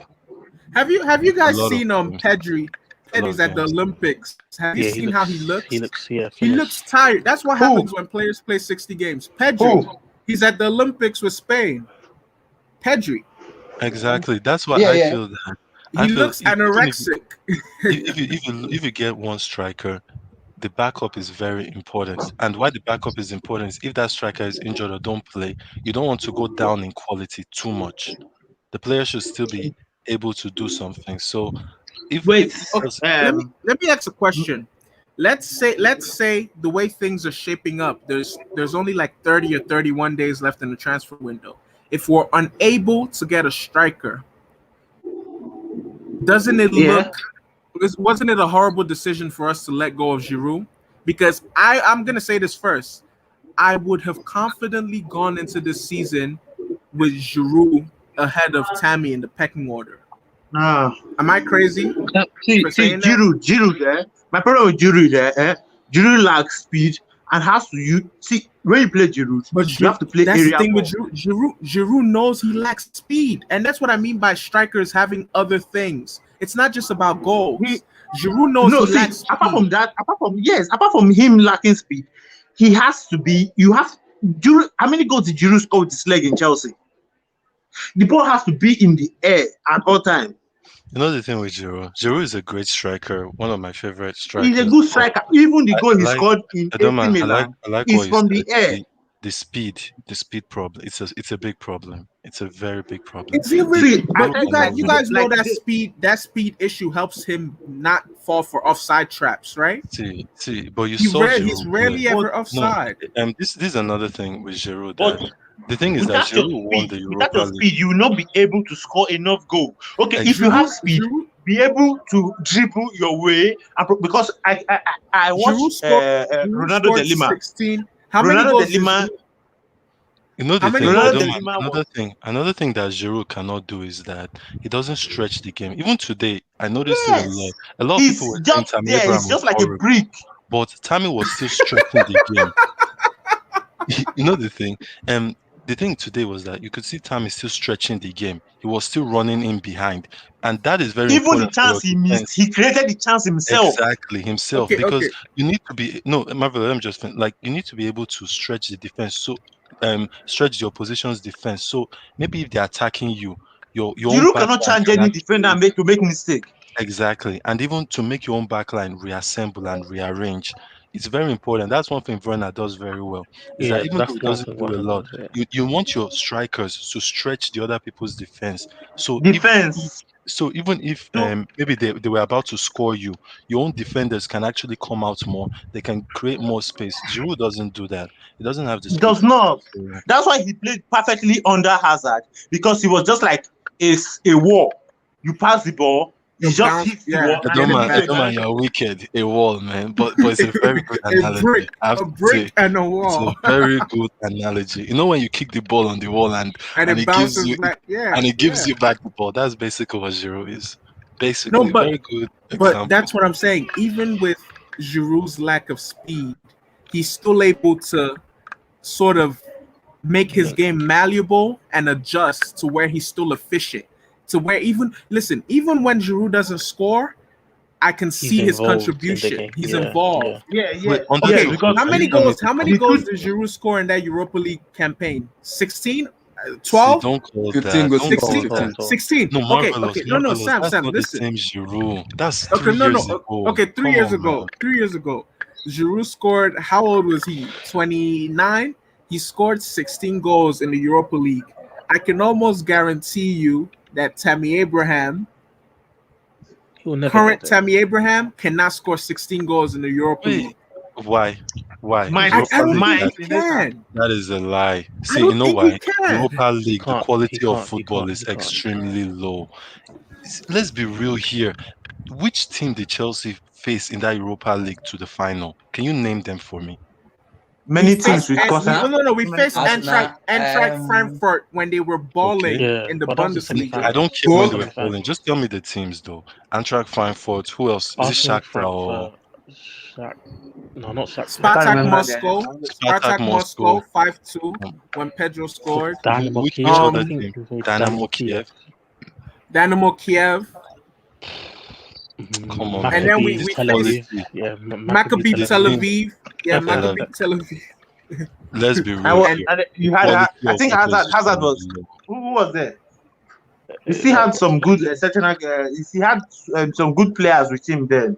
Have you guys A lot of seen games. said he's at the games. Olympics. Have you Yeah, seen how he looks? He looks, yeah, He looks finished. tired. That's what happens when players play 60 games. Pedri, Who? he's at the Olympics with Spain. Pedri, Exactly. That's why Yeah, I yeah. feel that. he looks Even anorexic. if you get one striker, the backup is very important. And why the backup is important is if that striker is injured or don't play, you don't want to go down in quality too much. The player should still be able to do something. So Wait. Let me ask a question. Let's say the way things are shaping up, there's only like 30 or 31 days left in the transfer window. If we're unable to get a striker, doesn't it look? Wasn't it a horrible decision for us to let go of Giroud? Because I'm gonna say this first. I would have confidently gone into this season with Giroud ahead of Tammy in the pecking order. Nah. Am I crazy? See, for saying that? Giroud there. My problem with Giroud there, Giroud lacks speed and has to see when you play Giroud, But you have to play that's area the thing ball. with Giroud knows he lacks speed, and that's what I mean by strikers having other things. It's not just about goals. Giroud knows No, he see, lacks speed. apart from him lacking speed, he has to be. Giroud, how many goals did Giroud score with his leg in Chelsea? The ball has to be in the air at all times. You know the thing with Giroud? Giroud is a great striker, one of my favorite strikers. He's a good striker. Even the goal he scored in AC Milan is from the air. The speed problem. It's a big problem. It's a very big problem. It's really, but you guys know that speed issue helps him not fall for offside traps, right? See, but he's rarely ever offside. No, this is another thing with Giroud. The thing is that Giroud won the Europa Without your League. speed, you will not be able to score enough goal. Okay, Exactly. if you have speed, be able to dribble your way. Because I watched Ronaldo de Lima. 16. How many Ronaldo goals de Lima. You know the How thing. many Another thing that Giroud cannot do is that he doesn't stretch the game. Even today, I noticed it a lot. A lot of people were saying Tammy Abraham It's just was like a horrible, brick. but Tammy was still stretching the game. You know the thing. The thing today was that you could see Tammy still stretching the game. He was still running in behind, and that is very Even the important. chance he missed, he created the chance himself. Exactly himself, because you need to be Marvel. Let me just finish. Like you need to be able to stretch the defense, so stretch the opposition's defense. So maybe if they're attacking you, your Giroud cannot challenge any defender and make mistake. Exactly, and even to make your own backline reassemble and rearrange. It's very important. That's one thing Werner does very well. Is that even though he doesn't do a lot, you want your strikers to stretch the other people's defense. So even if maybe they were about to score you, your own defenders can actually come out more. They can create more space. Giroud doesn't do that. He doesn't have the space. Does not. That's why he played perfectly under Hazard, because he was just like a wall. You pass the ball. You just hit the wall. I don't mind, you're wicked. A wall, man. But it's a very good analogy. A brick and a wall. It's a very good analogy. You know when you kick the ball on the wall and it bounces back, and it gives you back the ball. That's basically what Giroud is. Basically, very good example. But that's what I'm saying. Even with Giroud's lack of speed, he's still able to sort of make his game malleable and adjust to where he's still efficient. To where even when Giroud doesn't score, I can see his contribution. He's involved. Yeah. Okay, how many goals did Giroud score in that Europa League campaign? 16? 12? Don't call 15 goals. 16. No, Okay. No, Sam, that's not listen. the same Giroud. That's Okay, 3 years ago. Okay, 3 Come years on, ago. man. 3 years ago. Giroud scored, how old was he? 29? He scored 16 goals in the Europa League. I can almost guarantee you that Tammy Abraham, current Tammy Abraham, cannot score 16 goals in the Europa League. Why? I don't think he can. That is a lie. See, I don't you know think why? he can. Europa League, the quality of can't, football is extremely low. Let's be real here. Which team did Chelsea face in that Europa League to the final? Can you name them for me? Many teams with No. We faced Eintracht Frankfurt when they were balling in the but that was the Bundesliga. semi-final. I don't care when they were falling. Just tell me the teams, though. Eintracht Frankfurt. Who else? Is it Shakhtar or? No, not Shakhtar. Spartak Moscow. Spartak Moscow 5-2 when Pedro scored. Dynamo Which Kiev. other I think team? we faced Dynamo Kiev. Dynamo Kiev. Come on, And man. then Maccabi we Tel faced Aviv. Yeah, Maccabi Maccabi Tel Tel Aviv. Aviv. Yeah, FA Cup. Maccabi Tel Aviv. Let's be And, real what, here. and you had, Quality I of think Hazard opposition was, is low. who was there? He still had some good exceptional. He had some good players with him then.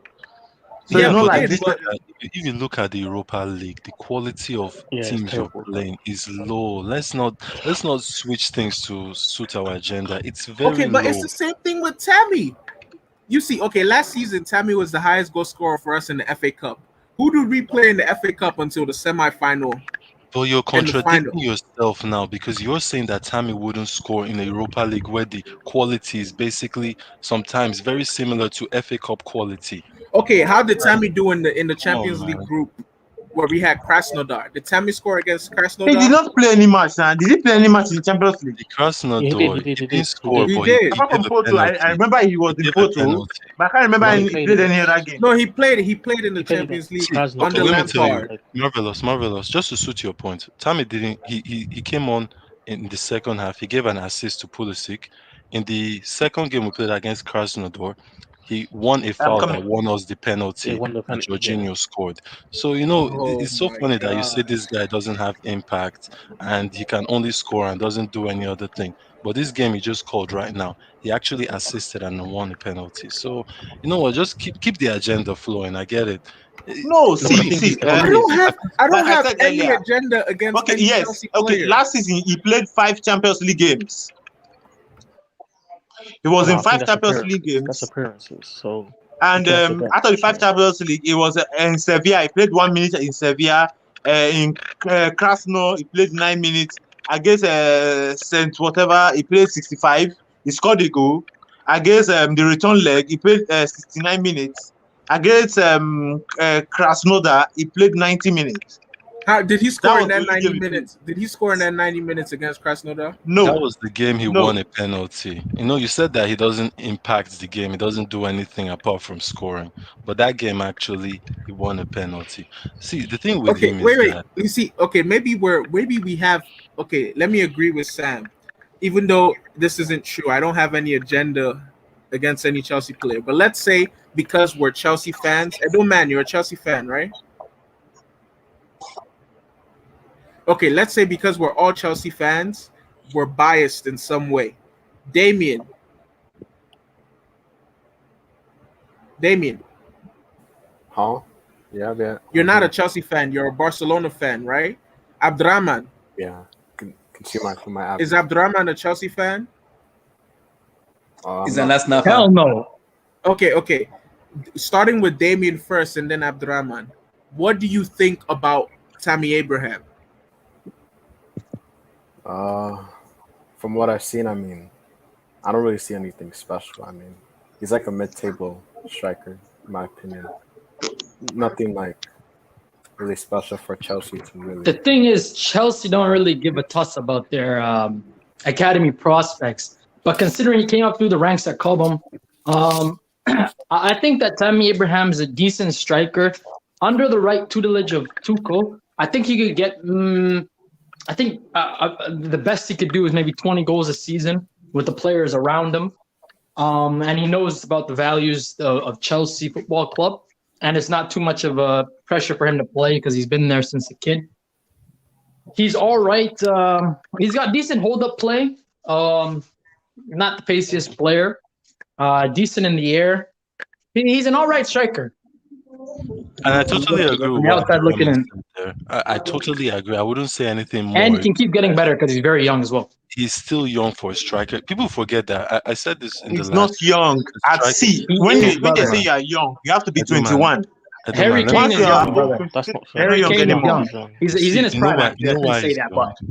So Yeah, it's not he like did, this. but If you look at the Europa League, the quality of Yeah, it's teams you're terrible. playing is low. Let's not switch things to suit our agenda. It's okay, very but it's low. the same thing with Tammy. You see, okay, last season Tammy was the highest goal scorer for us in the FA Cup. Who did we play in the FA Cup until the semi-final But you're and the final? contradicting yourself now because you're saying that Tammy wouldn't score in the Europa League where the quality is basically sometimes very similar to FA Cup quality. Okay, how did Tammy do in the Come on, Champions League man. group where we had Krasnodar? Did Tammy score against He did Krasnodar? not play any match. Now, did he play any match in the Champions League? The Krasnodar, Yeah, he did. he didn't score, He but did. he Apart gave from a Porto, I penalty. remember he was He in gave a Porto, penalty. but I can't remember No, he he played played any in other game. No, he played in the He played Champions League Krasnodar. Okay, under let me tell you, Lampard. marvelous. Just to suit your point, Tammy didn't. He came on in the second half. He gave an assist to Pulisic. In the second game we played against Krasnodar, he won a foul that won us the They penalty won the that penalty. Yeah. Jorginho scored. So Oh it's so my funny that you say god. this guy doesn't have impact and he can only score and doesn't do any other thing. But this game he just called right now, he actually assisted and won a penalty. So you know what? Just keep the agenda flowing. I get it. No, No, but I think he's I okay. don't have like I have said any earlier. agenda against Okay, any yes. Chelsea Okay, player. last season he played 5 Champions League games. He was No, in I think 5 that's Champions League appearances. That's games. appearances. So And you can't say after the 5 that. Champions League, he was in Sevilla. He played 1 minute in Sevilla. In Krasno, he played 9 minutes. Against Saint whatever, he played 65. He scored a goal. Against the return leg, he played 69 minutes. Against Krasnodar, he played 90 minutes. How did he score in was that the only 90 game he played. minutes? Did he score in that 90 minutes against Krasnodar? That No, was the game he no. won a penalty. You said that he doesn't impact the game. He doesn't do anything apart from scoring. But that game actually he won a penalty. See, the thing with Okay, him is wait. that You see, okay, maybe we have okay, let me agree with Sam. Even though this isn't true, I don't have any agenda against any Chelsea player. But let's say because we're Chelsea fans, Edo man, you're a Chelsea fan, right? Okay, let's say because we're all Chelsea fans, we're biased in some way. Damien, Huh? Yeah. you're not a Chelsea fan, you're a Barcelona fan, right? Abdurrahman, Yeah. Can see my app. is Abdurrahman a Chelsea fan? He's an Arsenal Hell fan. no. Okay. Starting with Damien first and then Abdurrahman. What do you think about Tammy Abraham? From what I've seen, I mean, I don't really see anything special. I mean, he's like a mid-table striker, in my opinion. Nothing like really special for Chelsea to really. The thing is, Chelsea don't really give a toss about their academy prospects. But considering he came up through the ranks at Cobham, I think that Tammy Abraham is a decent striker. Under the right tutelage of Tuchel, I think he could get. I think the best he could do is maybe 20 goals a season with the players around him. And he knows about the values of Chelsea Football Club. And it's not too much of a pressure for him to play because he's been there since a kid. He's all right. He's got decent hold-up play. Not the paciest player. Decent in the air. He's an all right striker. And I totally agree with From the what outside looking in. there. I totally agree. I wouldn't say anything more. And he can keep getting better because he's very young as well. He's still young for a striker. People forget that. I said this in He's the not last. young. At Striker- sea. He When is, they brother. say you're young, you have to be I do, man. 21. Harry Kane Once is you're young, brother. That's not fair. Harry young Kane is anymore. young. He's in his You know prime. why- Actually, you I know shouldn't why say he's that, young? but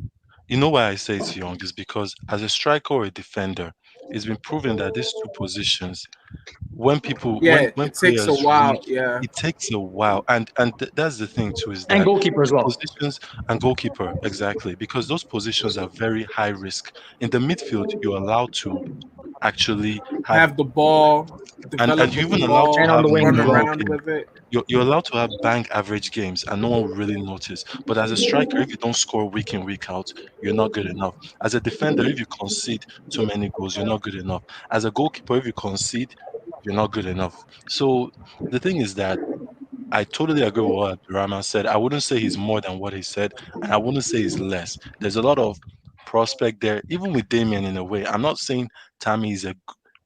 You know why I say it's young is because as a striker or a defender, it's been proven that these two positions, when people, Yeah, when it takes a players while. reach, Yeah. it takes a while, and that's the thing too is and that goalkeeper as well. positions and goalkeeper exactly because those positions are very high risk. In the midfield, you're allowed to actually Have the ball, develop and you with the even allowed ball, to And on have the wing run as well. around with it. you're allowed to have bang average games and no one will really notice. But as a striker, if you don't score week in, week out, you're not good enough. As a defender, if you concede too many goals, you're not good enough. As a goalkeeper, if you concede, you're not good enough. So the thing is that I totally agree with what Rahman said. I wouldn't say he's more than what he said, and I wouldn't say he's less. There's a lot of prospect there, even with Damien in a way. I'm not saying Tammy should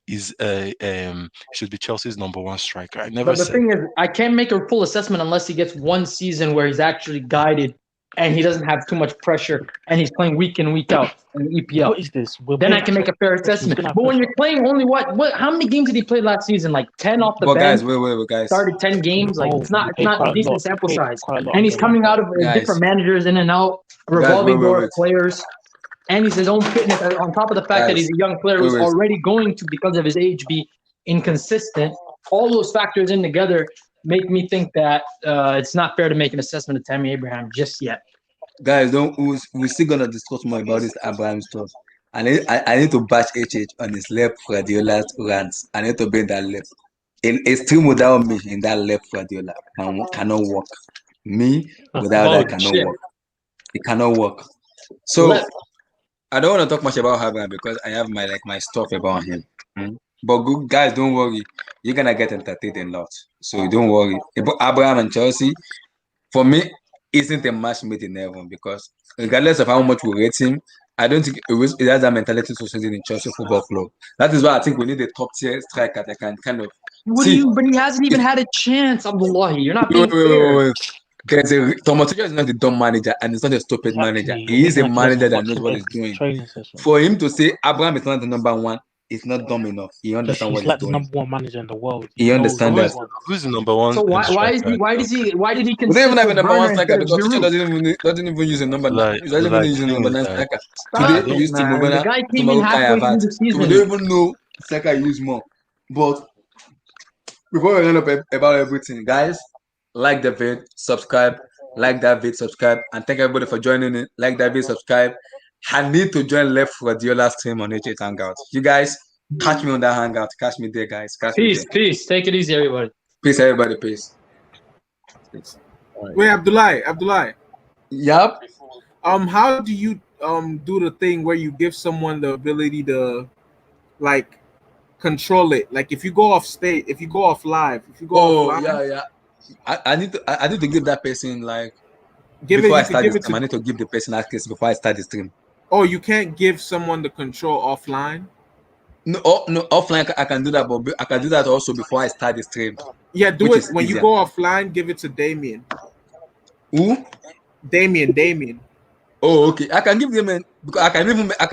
be Chelsea's number one striker. I never But the said. thing is, I can't make a full assessment unless he gets one season where he's actually guided and he doesn't have too much pressure and he's playing week in, week out in the EPL. What is this? Then I can make a fair assessment. But when you're playing only how many games did he play last season? Like 10 off the But bench. guys, wait, guys. Started 10 games. Like it's not a decent sample size. And he's Guys. coming out of Guys. different managers in and out, Guys, revolving door wait. of players. And he's his own fitness on top of the fact that Guys, he's a young player who's wait. already going to, because of his age, be inconsistent. All those factors in together make me think that it's not fair to make an assessment of Tammy Abraham just yet. Guys, we're still gonna discuss more about this Abraham stuff. I need to bash HH on his left Guardiola rants. I need to bring that left. A stream without me in that left Guardiola cannot work. Me without that cannot work. It cannot work. So I don't want to talk much about Abraham because I have my stuff about him. But good guys, don't worry. You're gonna get entertained a lot. So don't worry. About Abraham and Chelsea, for me, isn't a match made in heaven because regardless of how much we rate him, I don't think it has that mentality to succeed in Chelsea Football Club. That is why I think we need a top tier striker that can kind of. But he hasn't even had a chance, Abdullahi. You're not being fair. Wait. Thomas Tuchel is not a dumb manager and he's not a stupid manager. He is a manager that knows what he's doing. For him to say Abraham is not the number one, it's not dumb enough. He understands what he's like doing. the number one manager in the world. He understands that. Who's the number one? So why did he We don't consider even have a number one Werner striker instead of because Tuchel Giroud? doesn't even use a number nine. He doesn't even use a number 9 striker. Stop Today he it, used man. Timo The Werner, guy came in halfway through the So we season. don't even know striker use more. But before we end up about everything, guys, like the vid, subscribe, like that vid, subscribe, and thank everybody for joining in. Like that vid, subscribe. I need to join Left Guardiola stream on H8 Hangout. You guys catch me on that Hangout. Catch me there, guys. Peace. Take it easy, everybody. Peace, everybody. Peace. Wait, Abdullahi. Yep. How do you do the thing where you give someone the ability to like control it? Like if you go off state, if you go off live, Yeah. I need to give that person like before I start the stream. I need to give the person access before I start the stream. Oh, you can't give someone the control offline? No, offline I can do that, but I can do that also before I start the stream. Yeah, do it when you go offline. Give it to Damien. Who? Damien. Oh, okay. I can give Damien because I can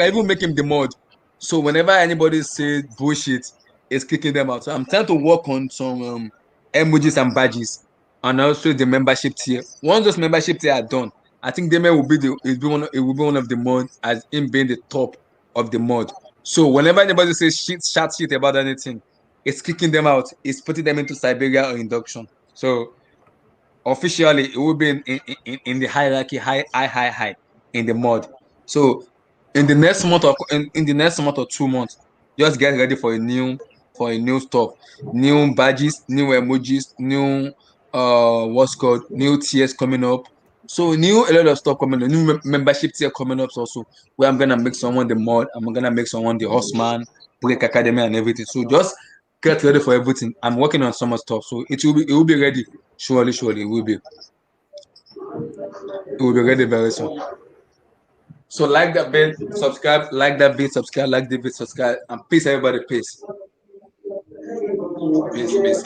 even make him the mod. So whenever anybody says bullshit, it's kicking them out. So I'm trying to work on some emojis and badges, and also the membership tier. Once those membership tier are done, I think Damien will be one of the mods as him being the top of the mod. So whenever anybody says shit about anything, it's kicking them out. It's putting them into Siberia or induction. So officially, it will be in the hierarchy, high in the mod. So in the next month or 2 months, just get ready for a new stuff, new badges, new emojis, new new tiers coming up. So a lot of stuff coming up, new membership tier coming up also, where I'm gonna make someone the mod, I'm gonna make someone the Horseman, Break Academy and everything. So just get ready for everything. I'm working on some stuff, so it will be ready. Surely it will be. It will be ready very soon. So like that bit, subscribe, and peace everybody, peace. Peace.